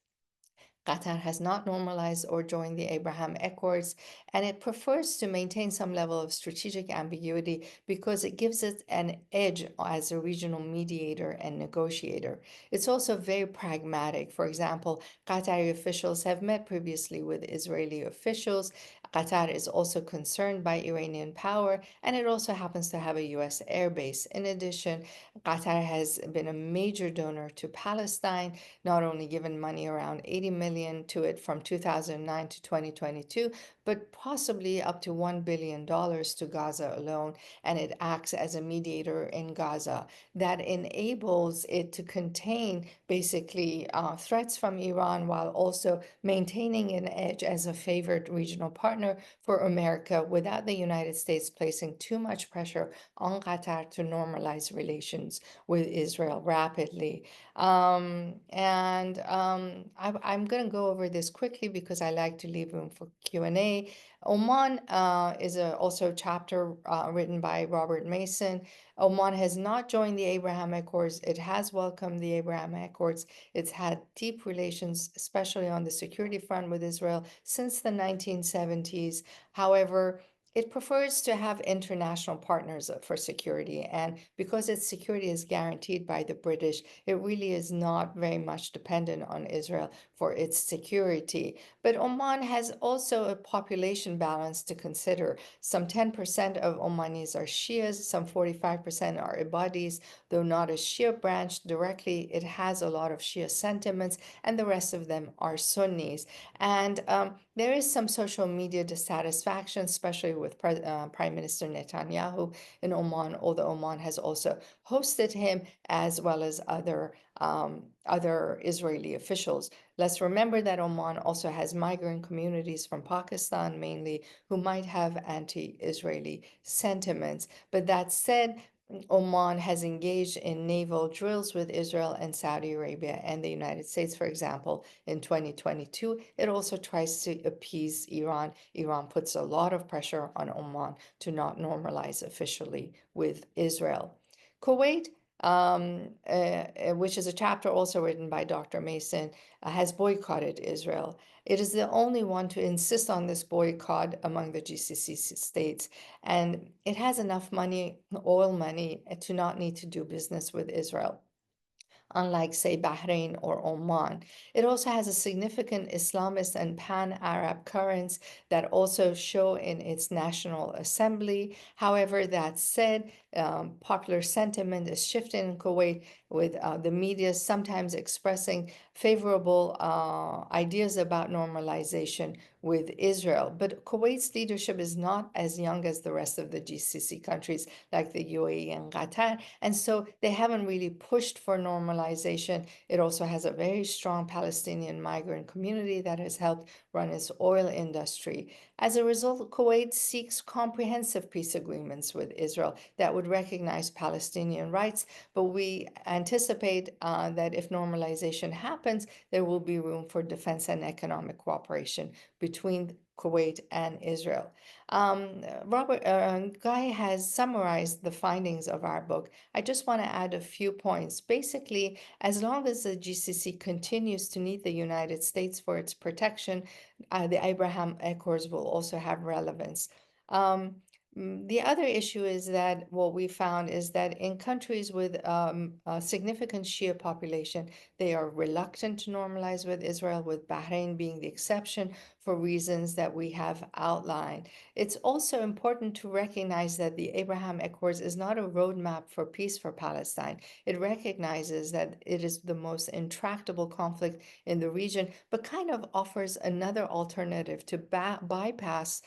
Speaker 3: Qatar has not normalized or joined the Abraham Accords, and it prefers to maintain some level of strategic ambiguity because it gives it an edge as a regional mediator and negotiator. It's also very pragmatic. For example, Qatari officials have met previously with Israeli officials. Qatar is also concerned by Iranian power, and it also happens to have a U.S. airbase. In addition, Qatar has been a major donor to Palestine, not only given money around 80 million to it from 2009 to 2022, but possibly up to $1 billion to Gaza alone, and it acts as a mediator in Gaza that enables it to contain basically threats from Iran while also maintaining an edge as a favored regional partner for America without the United States placing too much pressure on Qatar to normalize relations with Israel rapidly. I'm going to go over this quickly because I like to leave room for Q&A. Oman is also a chapter written by Robert Mason. Oman has not joined the Abraham Accords. It has welcomed the Abraham Accords. It's had deep relations, especially on the security front with Israel, since the 1970s. However, it prefers to have international partners for security. And because its security is guaranteed by the British, it really is not very much dependent on Israel for its security. But Oman has also a population balance to consider. Some 10% of Omanis are Shias, some 45% are Ibadis, though not a Shia branch directly. It has a lot of Shia sentiments, and the rest of them are Sunnis. And there is some social media dissatisfaction, especially with Prime Minister Netanyahu in Oman, although Oman has also hosted him as well as other Israeli officials. Let's remember that Oman also has migrant communities from Pakistan mainly who might have anti-Israeli sentiments. But that said, Oman has engaged in naval drills with Israel and Saudi Arabia and the United States, for example, in 2022. It also tries to appease Iran. Iran puts a lot of pressure on Oman to not normalize officially with Israel. Kuwait, which is a chapter also written by Dr. Mason, has boycotted Israel. It is the only one to insist on this boycott among the GCC states, and it has enough money, oil money, to not need to do business with Israel, unlike, say, Bahrain or Oman. It also has a significant Islamist and pan-Arab currents that also show in its National Assembly. However, that said, popular sentiment is shifting in Kuwait, with the media sometimes expressing favorable ideas about normalization with Israel. But Kuwait's leadership is not as young as the rest of the GCC countries like the UAE and Qatar, and so they haven't really pushed for normalization. It also has a very strong Palestinian migrant community that has helped run its oil industry. As a result, Kuwait seeks comprehensive peace agreements with Israel that would recognize Palestinian rights, but we anticipate that if normalization happens, there will be room for defense and economic cooperation between Kuwait and Israel. Guy has summarized the findings of our book. I just want to add a few points. Basically, as long as the GCC continues to need the United States for its protection, the Abraham Accords will also have relevance. The other issue is that what we found is that in countries with a significant Shia population, they are reluctant to normalize with Israel, with Bahrain being the exception for reasons that we have outlined. It's also important to recognize that the Abraham Accords is not a roadmap for peace for Palestine. It recognizes that it is the most intractable conflict in the region, but kind of offers another alternative to bypass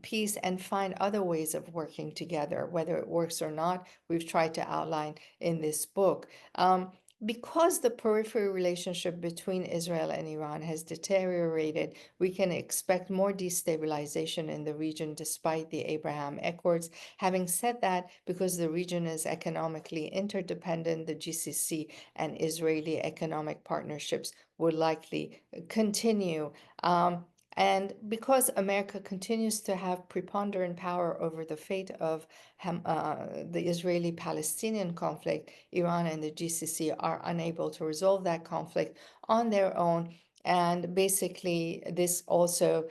Speaker 3: peace and find other ways of working together. Whether it works or not, we've tried to outline in this book. Because the periphery relationship between Israel and Iran has deteriorated, we can expect more destabilization in the region despite the Abraham Accords. Having said that, because the region is economically interdependent, the GCC and Israeli economic partnerships will likely continue. And because America continues to have preponderant power over the fate of the Israeli-Palestinian conflict, Iran and the GCC are unable to resolve that conflict on their own. And basically, this also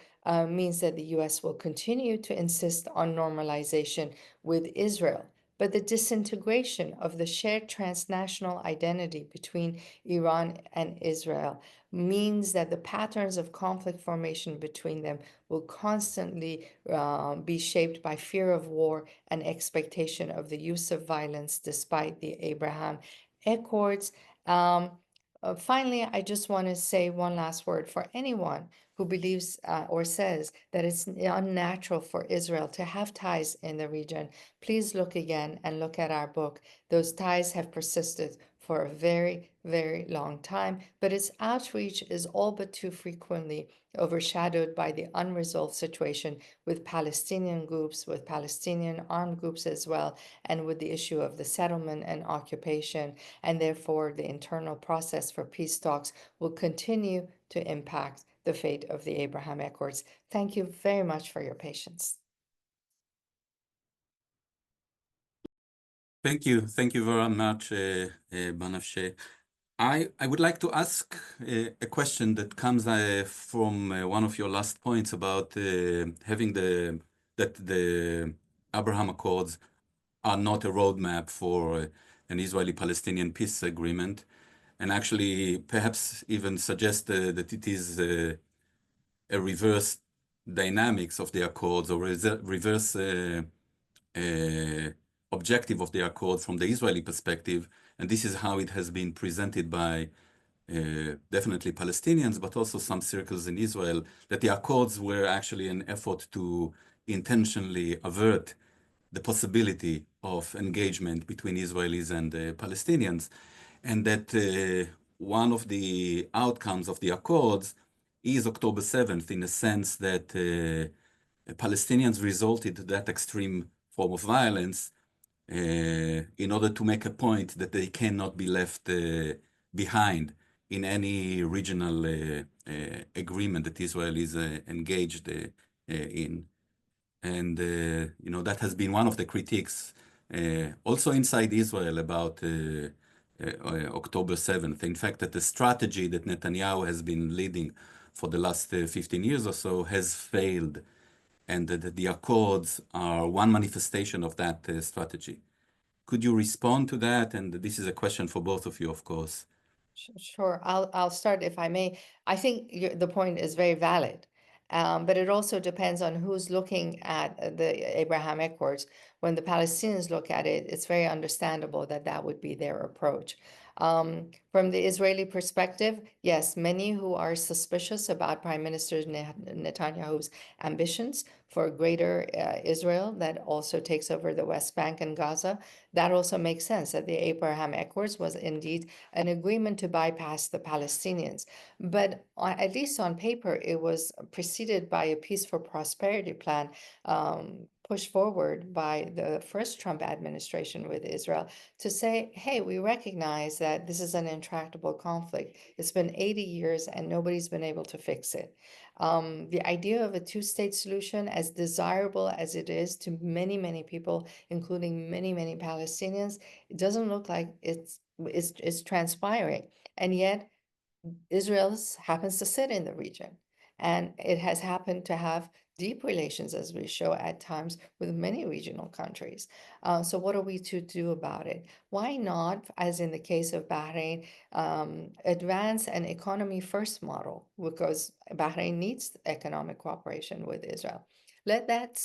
Speaker 3: means that the US will continue to insist on normalization with Israel. But the disintegration of the shared transnational identity between Iran and Israel means that the patterns of conflict formation between them will constantly be shaped by fear of war and expectation of the use of violence despite the Abraham Accords. Um, Finally, I just want to say one last word for anyone who believes or says that it's unnatural for Israel to have ties in the region. Please look again and look at our book. Those ties have persisted for a very, very long time, but its outreach is all but too frequently overshadowed by the unresolved situation with Palestinian groups, with Palestinian armed groups as well, and with the issue of the settlement and occupation. And therefore, the internal process for peace talks will continue to impact the fate of the Abraham Accords. Thank you very much for your patience.
Speaker 1: Thank you. Thank you very much, Banafsheh. I would like to ask a question that comes from one of your last points about having that the Abraham Accords are not a roadmap for an Israeli-Palestinian peace agreement, and actually perhaps even suggest that it is a reverse dynamics of the Accords or reverse objective of the Accord from the Israeli perspective. And this is how it has been presented by definitely Palestinians, but also some circles in Israel, that the Accords were actually an effort to intentionally avert the possibility of engagement between Israelis and Palestinians, and that one of the outcomes of the Accords is October 7th, in a sense that Palestinians resorted to that extreme form of violence in order to make a point that they cannot be left behind in any regional agreement that Israel is engaged in. And that has been one of the critiques also inside Israel about October 7th. In fact, that the strategy that Netanyahu has been leading for the last 15 years or so has failed, and that the Accords are one manifestation of that strategy. Could you respond to that? And this is a question for both of you, of course.
Speaker 3: Sure, I'll start if I may. I think the point is very valid, but it also depends on who's looking at the Abraham Accords. When the Palestinians look at it, it's very understandable that that would be their approach. From the Israeli perspective, yes, many who are suspicious about Prime Minister Netanyahu's ambitions for greater Israel that also takes over the West Bank and Gaza, that also makes sense that the Abraham Accords was indeed an agreement to bypass the Palestinians. But at least on paper, it was preceded by a Peace for Prosperity plan pushed forward by the first Trump administration with Israel to say, hey, we recognize that this is an intractable conflict. It's been 80 years and nobody's been able to fix it. The idea of a two-state solution, as desirable as it is to many, many people, including many, many Palestinians, it doesn't look like it's transpiring. And yet Israel happens to sit in the region, and it has happened to have deep relations, as we show at times, with many regional countries. So what are we to do about it? Why not, as in the case of Bahrain, advance an economy first model, because Bahrain needs economic cooperation with Israel. Let that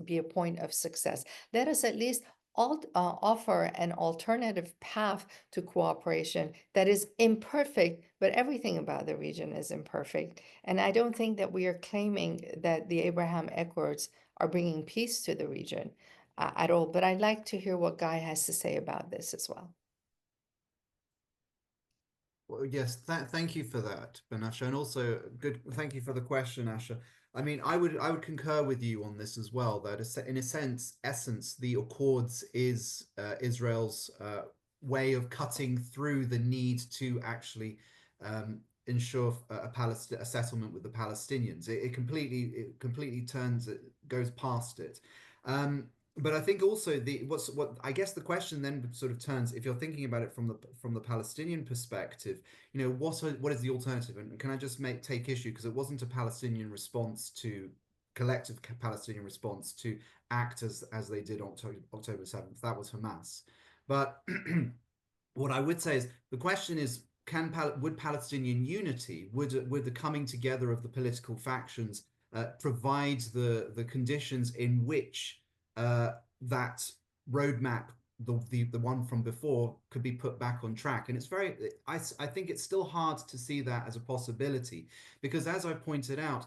Speaker 3: be a point of success. Let us at least offer an alternative path to cooperation that is imperfect, but everything about the region is imperfect. And I don't think that we are claiming that the Abraham Accords are bringing peace to the region at all. But I'd like to hear what Guy has to say about this as well.
Speaker 2: Well, yes, thank you for that, Banasha, and also good. Thank you for the question, Asher. I mean, I would concur with you on this as well. That in a essence, the Accords is Israel's way of cutting through the need to actually ensure a settlement with the Palestinians. It completely turns it, goes past it. But I think also what I guess the question then sort of turns, if you're thinking about it from the Palestinian perspective, what is the alternative? And can I just take issue, because it wasn't a Palestinian response to collective Palestinian response to act as they did on October 7th. That was Hamas. But what I would say is the question is, would Palestinian unity, would the coming together of the political factions provide the conditions in which that roadmap, the one from before, could be put back on track? And I think it's still hard to see that as a possibility, because as I pointed out,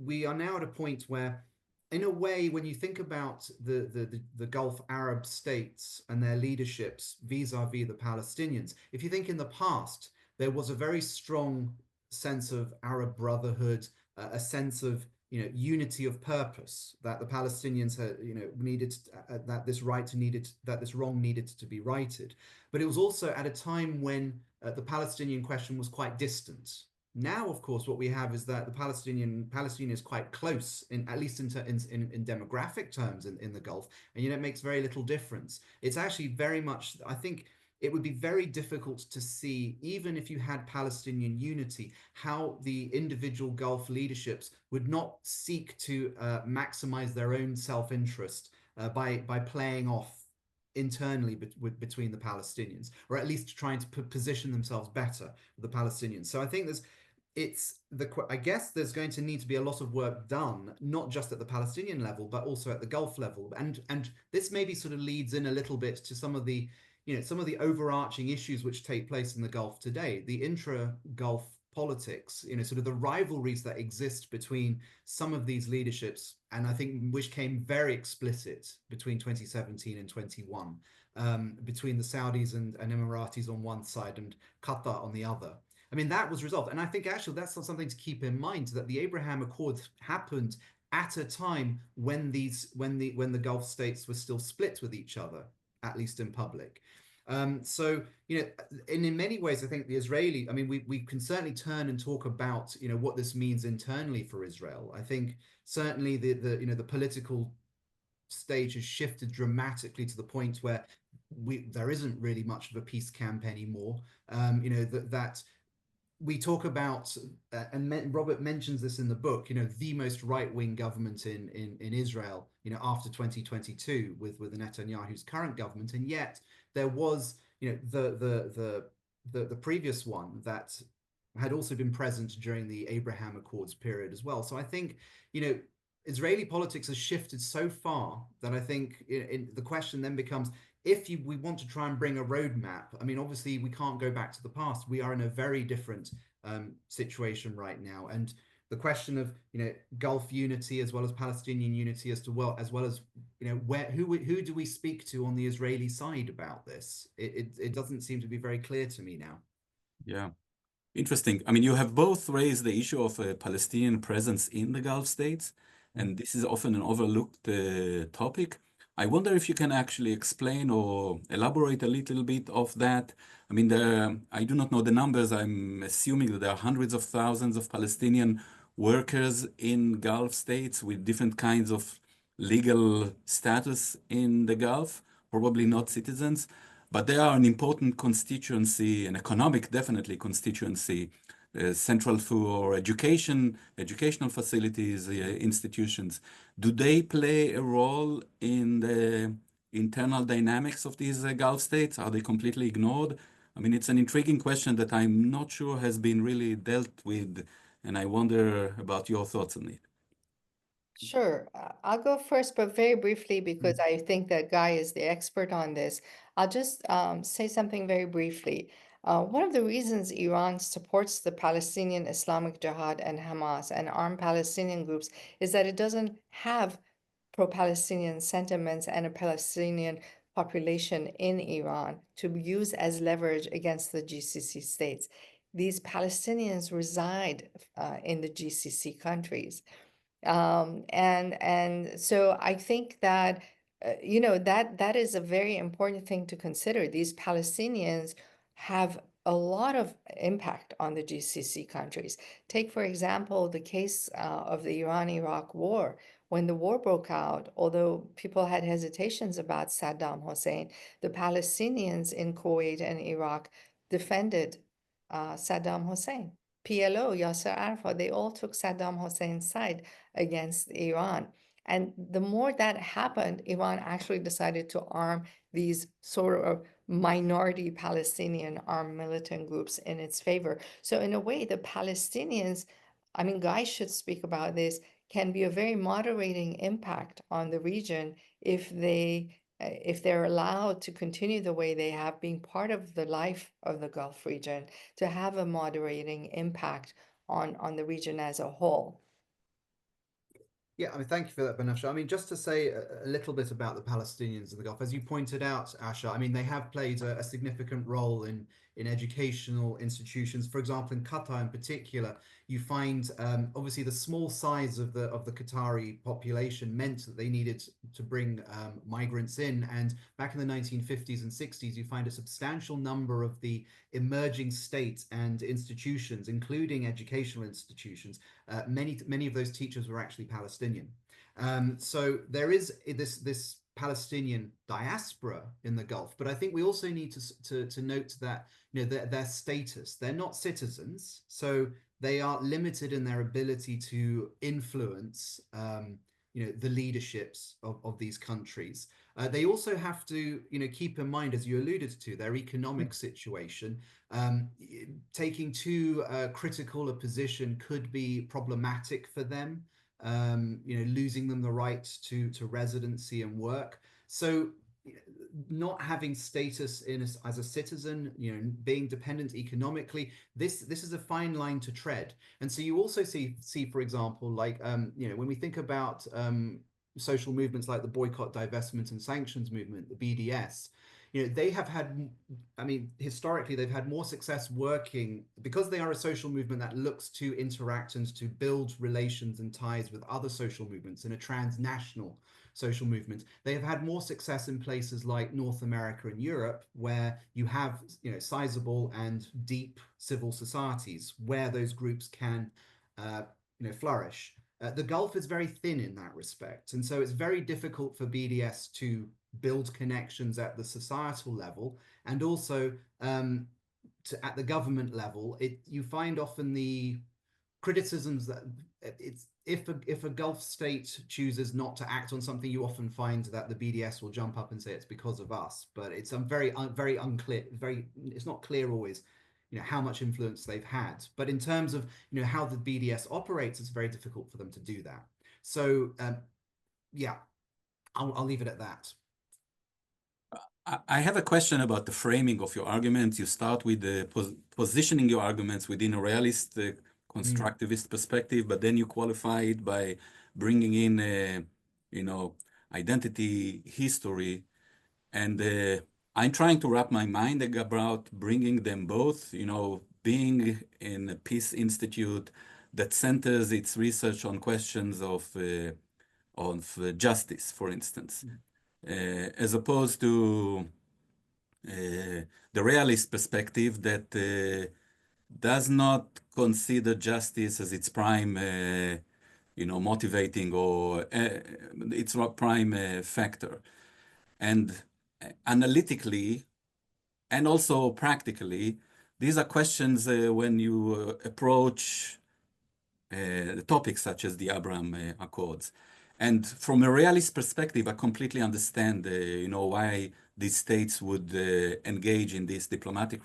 Speaker 2: we are now at a point where, in a way, when you think about the Gulf Arab states and their leaderships vis-a-vis the Palestinians, if you think in the past, there was a very strong sense of Arab brotherhood, a sense of unity of purpose, that the Palestinians had needed, that this wrong needed to be righted. But it was also at a time when the Palestinian question was quite distant. Now, of course, what we have is that the Palestine is quite close, at least in demographic terms in the Gulf, and it makes very little difference. It's actually very much, I think, it would be very difficult to see, even if you had Palestinian unity, how the individual Gulf leaderships would not seek to maximize their own self-interest by playing off internally between the Palestinians, or at least trying to position themselves better with the Palestinians. So I think I guess there's going to need to be a lot of work done, not just at the Palestinian level, but also at the Gulf level. And this maybe sort of leads in a little bit to some of the overarching issues which take place in the Gulf today, the intra-Gulf politics, sort of the rivalries that exist between some of these leaderships, and I think which came very explicit between 2017 and 21, between the Saudis and Emiratis on one side and Qatar on the other. I mean, that was resolved. And I think actually that's something to keep in mind, that the Abraham Accords happened at a time when the Gulf states were still split with each other, at least in public. So, in many ways, I think I mean, we can certainly turn and talk about, what this means internally for Israel. I think certainly the political stage has shifted dramatically to the point where there isn't really much of a peace camp anymore. That we talk about, and Robert mentions this in the book, the most right-wing government in Israel, after 2022 with Netanyahu's current government, and yet there was, the previous one that had also been present during the Abraham Accords period as well. So I think, Israeli politics has shifted so far that I think the question then becomes, if we want to try and bring a roadmap, I mean, obviously we can't go back to the past. We are in a very different situation right now, and the question of Gulf unity as well as Palestinian unity, as well as who do we speak to on the Israeli side about this? It doesn't seem to be very clear to me now.
Speaker 1: Yeah. Interesting. I mean, you have both raised the issue of a Palestinian presence in the Gulf states, and this is often an overlooked topic. I wonder if you can actually explain or elaborate a little bit of that. I mean, I do not know the numbers. I'm assuming that there are hundreds of thousands of Palestinian workers in Gulf states with different kinds of legal status in the Gulf, probably not citizens, but they are an important constituency, an economic, definitely constituency, central for educational facilities, institutions. Do they play a role in the internal dynamics of these Gulf states? Are they completely ignored? I mean, it's an intriguing question that I'm not sure has been really dealt with, and I wonder about your thoughts on it.
Speaker 3: Sure. I'll go first, but very briefly, because I think that Guy is the expert on this. I'll just say something very briefly. One of the reasons Iran supports the Palestinian Islamic Jihad and Hamas and armed Palestinian groups is that it doesn't have pro-Palestinian sentiments and a Palestinian population in Iran to use as leverage against the GCC states. These Palestinians reside in the GCC countries. And so I think that that is a very important thing to consider. These Palestinians have a lot of impact on the GCC countries. Take, for example, the case of the Iran-Iraq war, when the war broke out, although people had hesitations about Saddam Hussein, the Palestinians in Kuwait and Iraq defended Saddam Hussein. PLO, Yasser Arafat, they all took Saddam Hussein's side against Iran. And the more that happened, Iran actually decided to arm these sort of minority Palestinian armed militant groups in its favor. So in a way, the Palestinians, I mean, Guy should speak about this, can be a very moderating impact on the region if they're allowed to continue the way they have, being part of the life of the Gulf region, to have a moderating impact on the region as a whole.
Speaker 2: Yeah, I mean, thank you for that, Banafsha. I mean, just to say a little bit about the Palestinians in the Gulf, as you pointed out, Asher, I mean, they have played a significant role in educational institutions. For example, in Qatar in particular, you find obviously the small size of the Qatari population meant that they needed to bring migrants in. And back in the 1950s and 60s, you find a substantial number of the emerging states and institutions, including educational institutions. Many of those teachers were actually Palestinian. So there is this Palestinian diaspora in the Gulf, but I think we also need to note that their status. They're not citizens, so they are limited in their ability to influence the leaderships of these countries. They also have to keep in mind, as you alluded to, their economic situation. Taking too critical a position could be problematic for them. Losing them the right to residency and work. So not having status as a citizen, being dependent economically, this is a fine line to tread. And so you also see, for example, like when we think about social movements like the boycott, divestment, and sanctions movement, the BDS, they have had, I mean, historically, they've had more success working because they are a social movement that looks to interact and to build relations and ties with other social movements in a transnational social movement. They have had more success in places like North America and Europe, where you have, sizable and deep civil societies where those groups can, flourish. The Gulf is very thin in that respect. And so it's very difficult for BDS to build connections at the societal level, and also at the government level. You find often the criticisms that if a Gulf state chooses not to act on something, you often find that the BDS will jump up and say it's because of us. But it's very unclear. It's not clear always how much influence they've had. But in terms of how the BDS operates, it's very difficult for them to do that. So yeah, I'll leave it at that.
Speaker 1: I have a question about the framing of your arguments. You start with the positioning your arguments within a realist, constructivist perspective, but then you qualify it by bringing in, identity, history, and I'm trying to wrap my mind about bringing them both. Being in a peace institute that centers its research on questions of justice, for instance. As opposed to the realist perspective that does not consider justice as its prime, motivating or its prime factor. And analytically and also practically, these are questions when you approach the topics such as the Abraham Accords. And from a realist perspective, I completely understand, why these states would engage in this diplomatic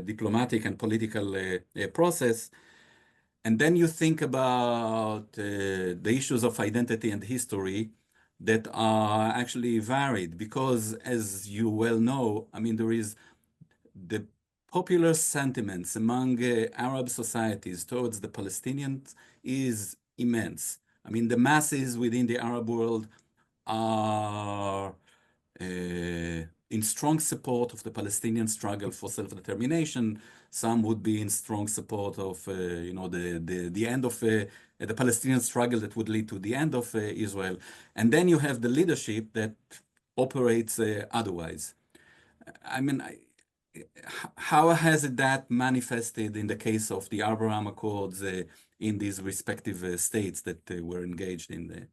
Speaker 1: diplomatic and political process. And then you think about the issues of identity and history that are actually varied, because as you well know, I mean, there is the popular sentiments among Arab societies towards the Palestinians is immense. I mean, the masses within the Arab world are in strong support of the Palestinian struggle for self-determination. Some would be in strong support of, the end of the Palestinian struggle that would lead to the end of Israel. And then you have the leadership that operates otherwise. I mean, how has that manifested in the case of the Abraham Accords in these respective states that were engaged in the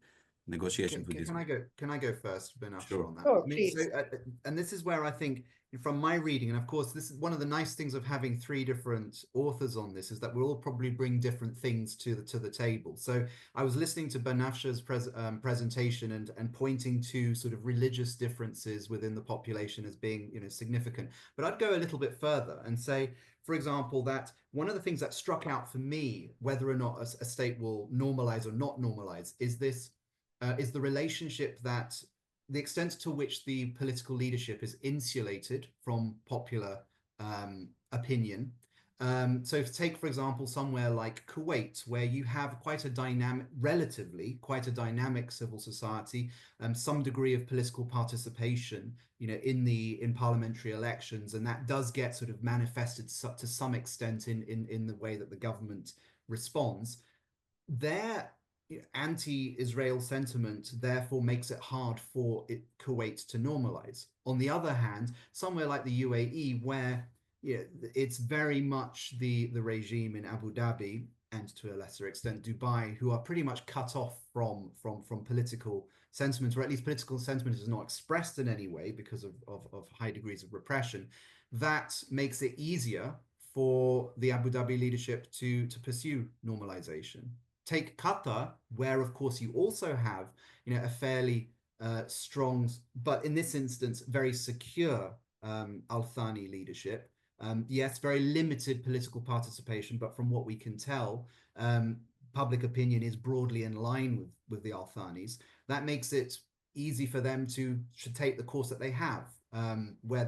Speaker 1: negotiations with Israel.
Speaker 2: Can I go first, Ben Asher,
Speaker 1: Sure.
Speaker 2: on that?
Speaker 3: Sure,
Speaker 2: I mean,
Speaker 3: please.
Speaker 2: so, and this is where I think, from my reading, and of course, this is one of the nice things of having three different authors on this, is that we'll all probably bring different things to the table. So I was listening to Ben Asher's presentation and pointing to sort of religious differences within the population as being, significant. But I'd go a little bit further and say, for example, that one of the things that struck out for me, whether or not a state will normalize or not normalize, is the relationship, that the extent to which the political leadership is insulated from popular opinion. So take, for example, somewhere like Kuwait, where you have relatively quite a dynamic civil society, some degree of political participation, in parliamentary elections, and that does get sort of manifested to some extent in the way that the government responds. Their anti-Israel sentiment therefore makes it hard for Kuwait to normalize. On the other hand, somewhere like the UAE, where it's very much the regime in Abu Dhabi, and to a lesser extent Dubai, who are pretty much cut off from political sentiment, or at least political sentiment is not expressed in any way because of high degrees of repression. That makes it easier for the Abu Dhabi leadership to pursue normalization. Take Qatar, where of course you also have a fairly strong, but in this instance very secure Al Thani leadership. Yes, very limited political participation, but from what we can tell, public opinion is broadly in line with the Al Thanis. That makes it easy for them to take the course that they have, where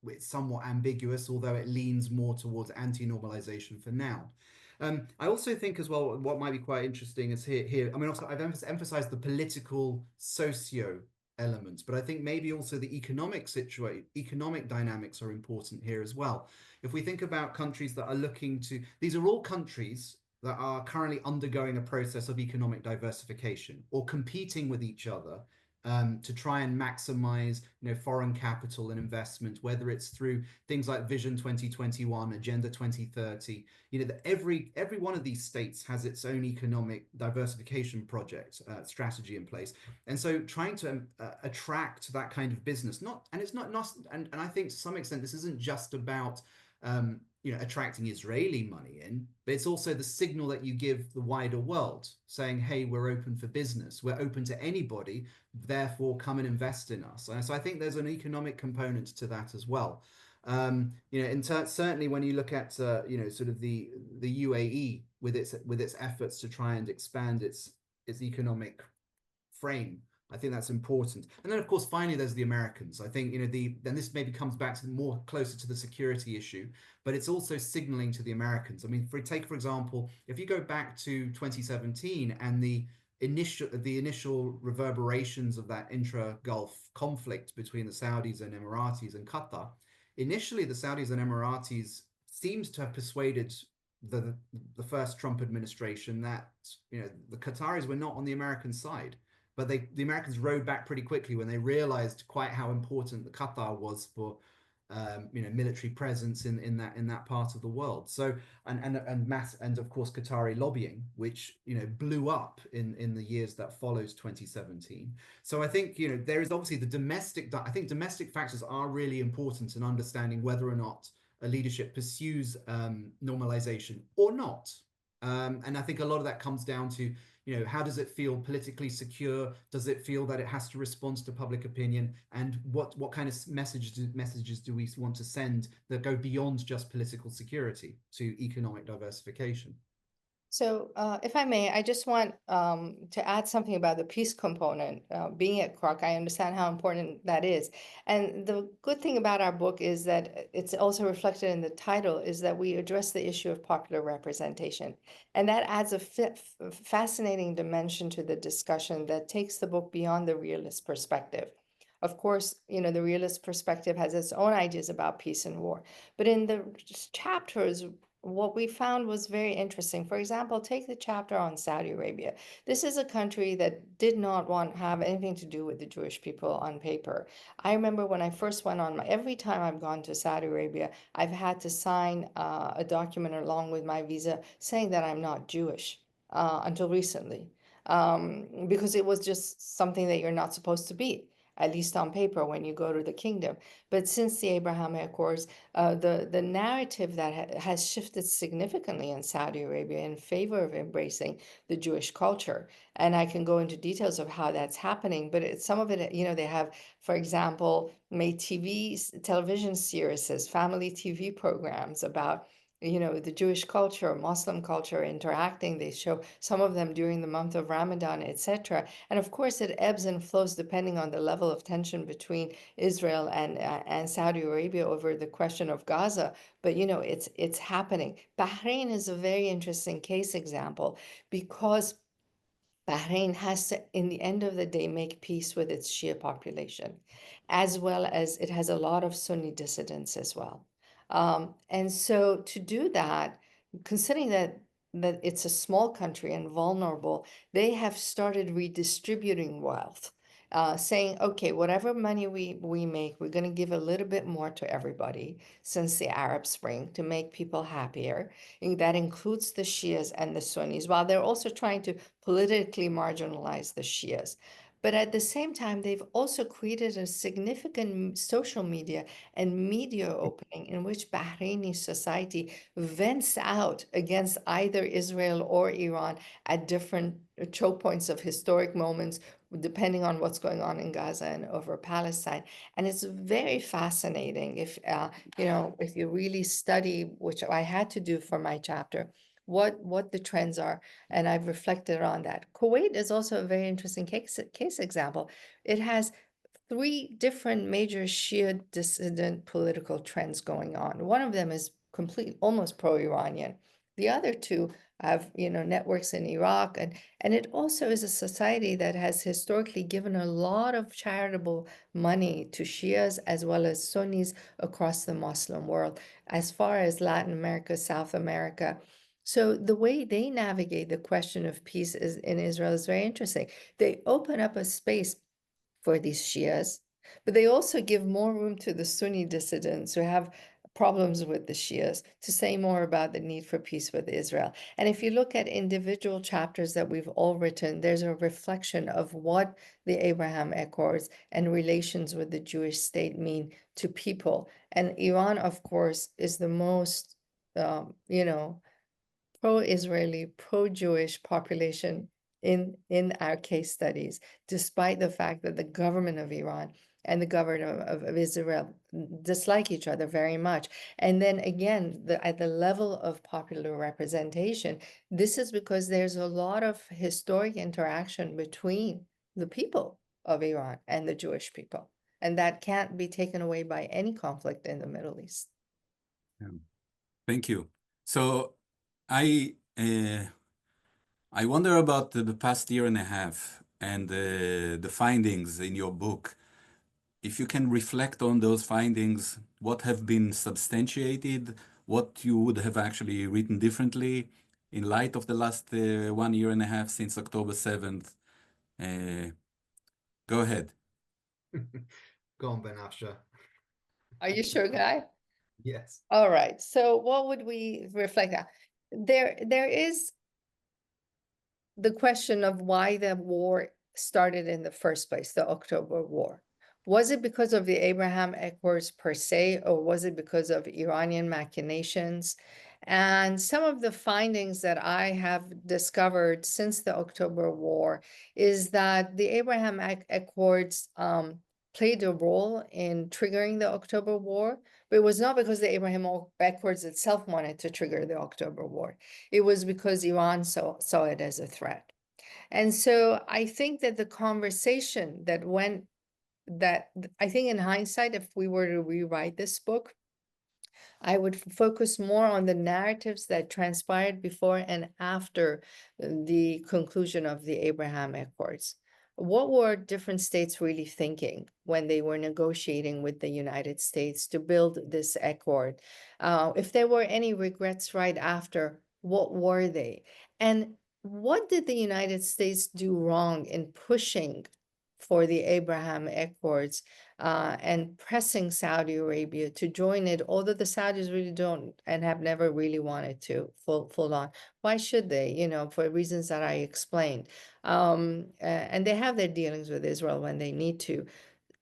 Speaker 2: it's somewhat ambiguous, although it leans more towards anti-normalization for now. I also think as well, what might be quite interesting is here. I mean, also I've emphasized the political socio elements, but I think maybe also the economic dynamics are important here as well. If we think about countries that are these are all countries that are currently undergoing a process of economic diversification or competing with each other to try and maximize foreign capital and investment, whether it's through things like Vision 2021, Agenda 2030. That every one of these states has its own economic diversification project strategy in place, and so trying to attract that kind of business, and I think to some extent this isn't just about attracting Israeli money in, but it's also the signal that you give the wider world, saying, hey, we're open for business, we're open to anybody, therefore come and invest in us. And so I think there's an economic component to that as well. Certainly when you look at sort of the UAE with its efforts to try and expand its economic frame, I think that's important. And then of course finally there's the Americans. I think then this maybe comes back to more closer to the security issue, but it's also signaling to the Americans. I mean, for example, if you go back to 2017 and the initial reverberations of that intra-Gulf conflict between the Saudis and Emiratis and Qatar, initially the Saudis and Emiratis seemed to have persuaded the first Trump administration that the Qataris were not on the American side. But the Americans rode back pretty quickly when they realized quite how important the Qatar was for military presence in that part of the world. So and of course Qatari lobbying, which blew up in the years that follows 2017. So I think there is obviously I think domestic factors are really important in understanding whether or not a leadership pursues normalization or not. And I think a lot of that comes down to how does it feel politically secure? Does it feel that it has to respond to public opinion? And what kind of messages do we want to send that go beyond just political security to economic diversification?
Speaker 3: So if I may, I just want to add something about the peace component. Being at Kroc, I understand how important that is. And the good thing about our book is that it's also reflected in the title, is that we address the issue of popular representation. And that adds a fascinating dimension to the discussion that takes the book beyond the realist perspective. Of course, the realist perspective has its own ideas about peace and war. But in the chapters, what we found was very interesting. For example, take the chapter on Saudi Arabia. This is a country that did not want have anything to do with the Jewish people on paper. I remember when I first went on every time I've gone to Saudi Arabia, I've had to sign a document along with my visa saying that I'm not Jewish until recently, because it was just something that you're not supposed to be, at least on paper when you go to the kingdom. But since the Abrahamic Accords, the narrative that has shifted significantly in Saudi Arabia in favor of embracing the Jewish culture. And I can go into details of how that's happening, but some of it, they have, for example, made television series, family TV programs about the Jewish culture, Muslim culture interacting. They show some of them during the month of Ramadan, etc. And of course, it ebbs and flows depending on the level of tension between Israel and Saudi Arabia over the question of Gaza. But it's happening. Bahrain is a very interesting case example because Bahrain has to, in the end of the day, make peace with its Shia population, as well as it has a lot of Sunni dissidents as well. And so to do that, considering that it's a small country and vulnerable, they have started redistributing wealth, saying, okay, whatever money we make, we're going to give a little bit more to everybody since the Arab Spring to make people happier. And that includes the Shias and the Sunnis, while they're also trying to politically marginalize the Shias. But at the same time, they've also created a significant social media and media opening in which Bahraini society vents out against either Israel or Iran at different choke points of historic moments, depending on what's going on in Gaza and over Palestine. And it's very fascinating if you really study, which I had to do for my chapter, what the trends are, and I've reflected on that. Kuwait is also a very interesting case example. It has three different major Shia dissident political trends going on. One of them is almost pro-Iranian. The other two have, networks in Iraq, and it also is a society that has historically given a lot of charitable money to Shias as well as Sunnis across the Muslim world, as far as Latin America, South America. So the way they navigate the question of peace in Israel is very interesting. They open up a space for these Shias, but they also give more room to the Sunni dissidents who have problems with the Shias to say more about the need for peace with Israel. And if you look at individual chapters that we've all written, there's a reflection of what the Abraham Accords and relations with the Jewish state mean to people. And Iran, of course, is the most, pro-Israeli, pro-Jewish population in our case studies, despite the fact that the government of Iran and the government of Israel dislike each other very much. And then again, at the level of popular representation, this is because there's a lot of historic interaction between the people of Iran and the Jewish people. And that can't be taken away by any conflict in the Middle East.
Speaker 1: Yeah. Thank you. So I wonder about the past year and a half and the findings in your book. If you can reflect on those findings, what have been substantiated, what you would have actually written differently in light of the last 1 year and a half since October 7th. Go ahead.
Speaker 2: Go on, Ben Asher.
Speaker 3: Are you sure, Guy?
Speaker 2: Yes.
Speaker 3: All right. So what would we reflect on? There is the question of why the war started in the first place, the October War. Was it because of the Abraham Accords per se, or was it because of Iranian machinations? And some of the findings that I have discovered since the October War is that the Abraham Accords played a role in triggering the October War, but it was not because the Abraham Accords itself wanted to trigger the October War. It was because Iran saw it as a threat. And so I think that the conversation that I think in hindsight, if we were to rewrite this book, I would focus more on the narratives that transpired before and after the conclusion of the Abraham Accords. what were different states really thinking when they were negotiating with the United States to build this accord? If there were any regrets right after, what were they? And what did the United States do wrong in pushing for the Abraham Accords and pressing Saudi Arabia to join it, although the Saudis really don't and have never really wanted to full on? Why should they? You know, for reasons that I explained. And they have their dealings with Israel when they need to.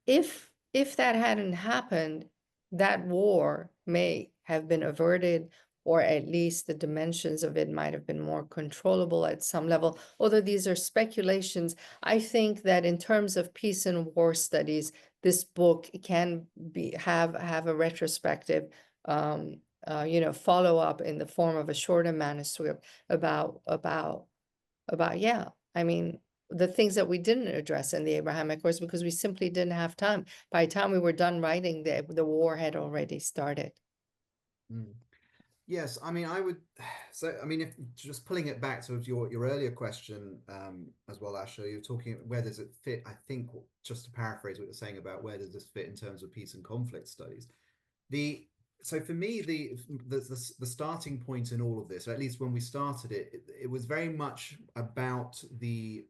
Speaker 3: If that hadn't happened, that war may have been averted, or at least the dimensions of it might have been more controllable at some level. Although these are speculations, I think that in terms of peace and war studies, this book can have a retrospective, follow up in the form of a shorter manuscript about, yeah, I mean, the things that we didn't address in the Abraham Accords because we simply didn't have time. By the time we were done writing, the war had already started.
Speaker 2: Mm. Yes, I mean, I would. So, I mean, if just pulling it back to your earlier question as well, Asher, you're talking where does it fit? I think just to paraphrase what you're saying about where does this fit in terms of peace and conflict studies. So for me, the starting point in all of this, or at least when we started it, it was very much about the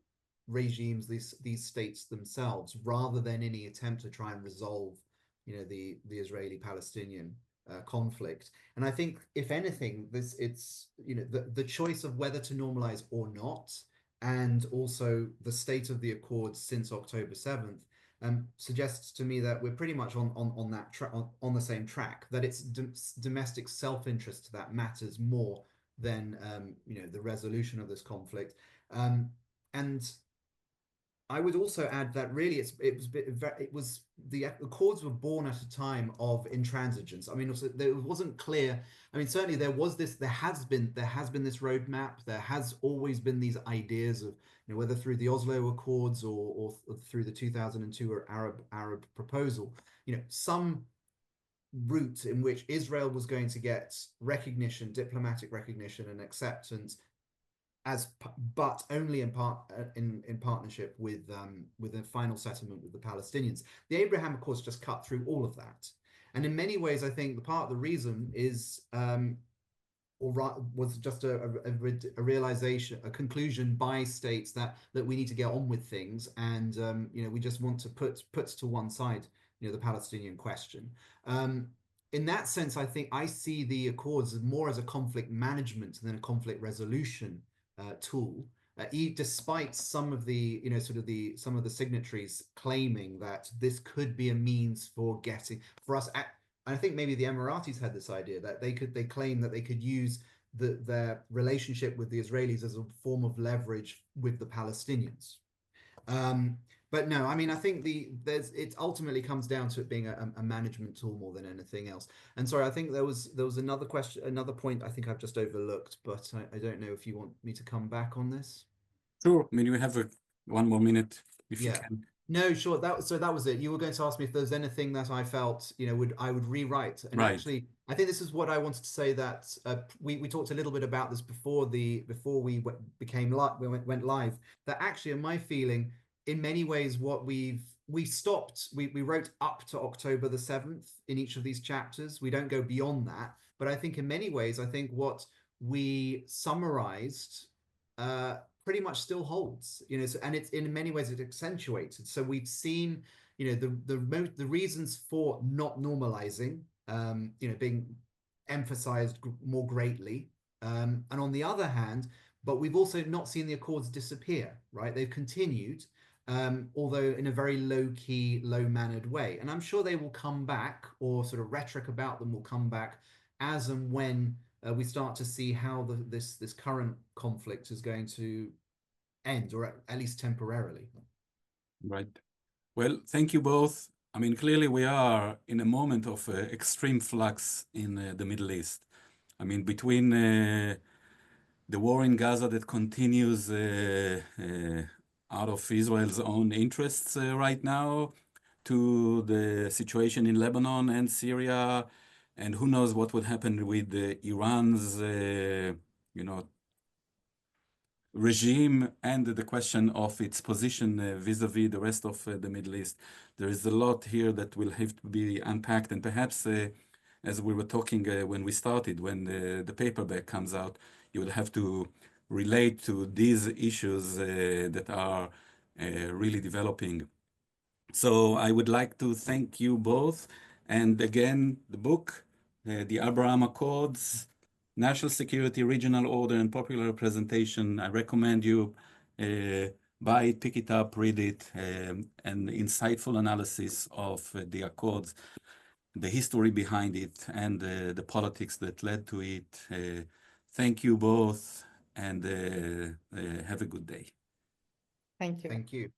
Speaker 2: regimes, these states themselves, rather than any attempt to try and resolve, the Israeli-Palestinian conflict. And I think, if anything, it's the choice of whether to normalize or not, and also the state of the accords since October 7th, suggests to me that we're pretty much on that track, on the same track. That it's domestic self-interest that matters more than the resolution of this conflict. And I would also add that really the accords were born at a time of intransigence. I mean, also, it wasn't clear. I mean, certainly there has been this roadmap. There has always been these ideas of, whether through the Oslo Accords or through the 2002 Arab proposal, some route in which Israel was going to get recognition, diplomatic recognition and acceptance, but only in partnership with a final settlement with the Palestinians. The Abraham Accords just cut through all of that, and in many ways, I think part of the reason is was just a realization, a conclusion by states that we need to get on with things, and we just want to put to one side the Palestinian question. In that sense, I think I see the Accords more as a conflict management than a conflict resolution tool, despite some of the some of the signatories claiming that this could be a means for us. I think maybe the Emiratis had this idea that they claim that they could use their relationship with the Israelis as a form of leverage with the Palestinians. But no, I mean, I think it ultimately comes down to it being a management tool more than anything else. And sorry, I think there was another question, another point I think I've just overlooked, but I don't know if you want me to come back on this.
Speaker 1: Sure. I mean, you have one more minute if you
Speaker 2: Yeah.
Speaker 1: can.
Speaker 2: No, sure. That was it. You were going to ask me if there's anything that I felt, I would rewrite. And
Speaker 1: Right.
Speaker 2: actually, I think this is what I wanted to say, that we talked a little bit about this before we went live. That actually, in my feeling, in many ways, what we wrote up to October the 7th in each of these chapters. We don't go beyond that. But I think in many ways, I think what we summarized pretty much still holds, and it's in many ways it accentuates it. So we've seen, the reasons for not normalizing, being emphasized more greatly, and on the other hand, but we've also not seen the accords disappear, right? They've continued, although in a very low-key, low-mannered way. And I'm sure they will come back, or sort of rhetoric about them will come back as and when we start to see how this current conflict is going to end, or at least temporarily.
Speaker 1: Right. Well, thank you both. I mean, clearly we are in a moment of extreme flux in the Middle East. I mean, between the war in Gaza that continues out of Israel's own interests right now, to the situation in Lebanon and Syria, and who knows what would happen with Iran's, regime and the question of its position vis-a-vis the rest of the Middle East. There is a lot here that will have to be unpacked, and perhaps as we were talking when we started, when the paperback comes out, you will have to relate to these issues that are really developing. So I would like to thank you both. And again, the book, the Abraham Accords, National Security, Regional Order, and Popular Representation. I recommend you buy it, pick it up, read it, an insightful analysis of the Accords, the history behind it, and the politics that led to it. Thank you both, and have a good day.
Speaker 3: Thank you.
Speaker 2: Thank you.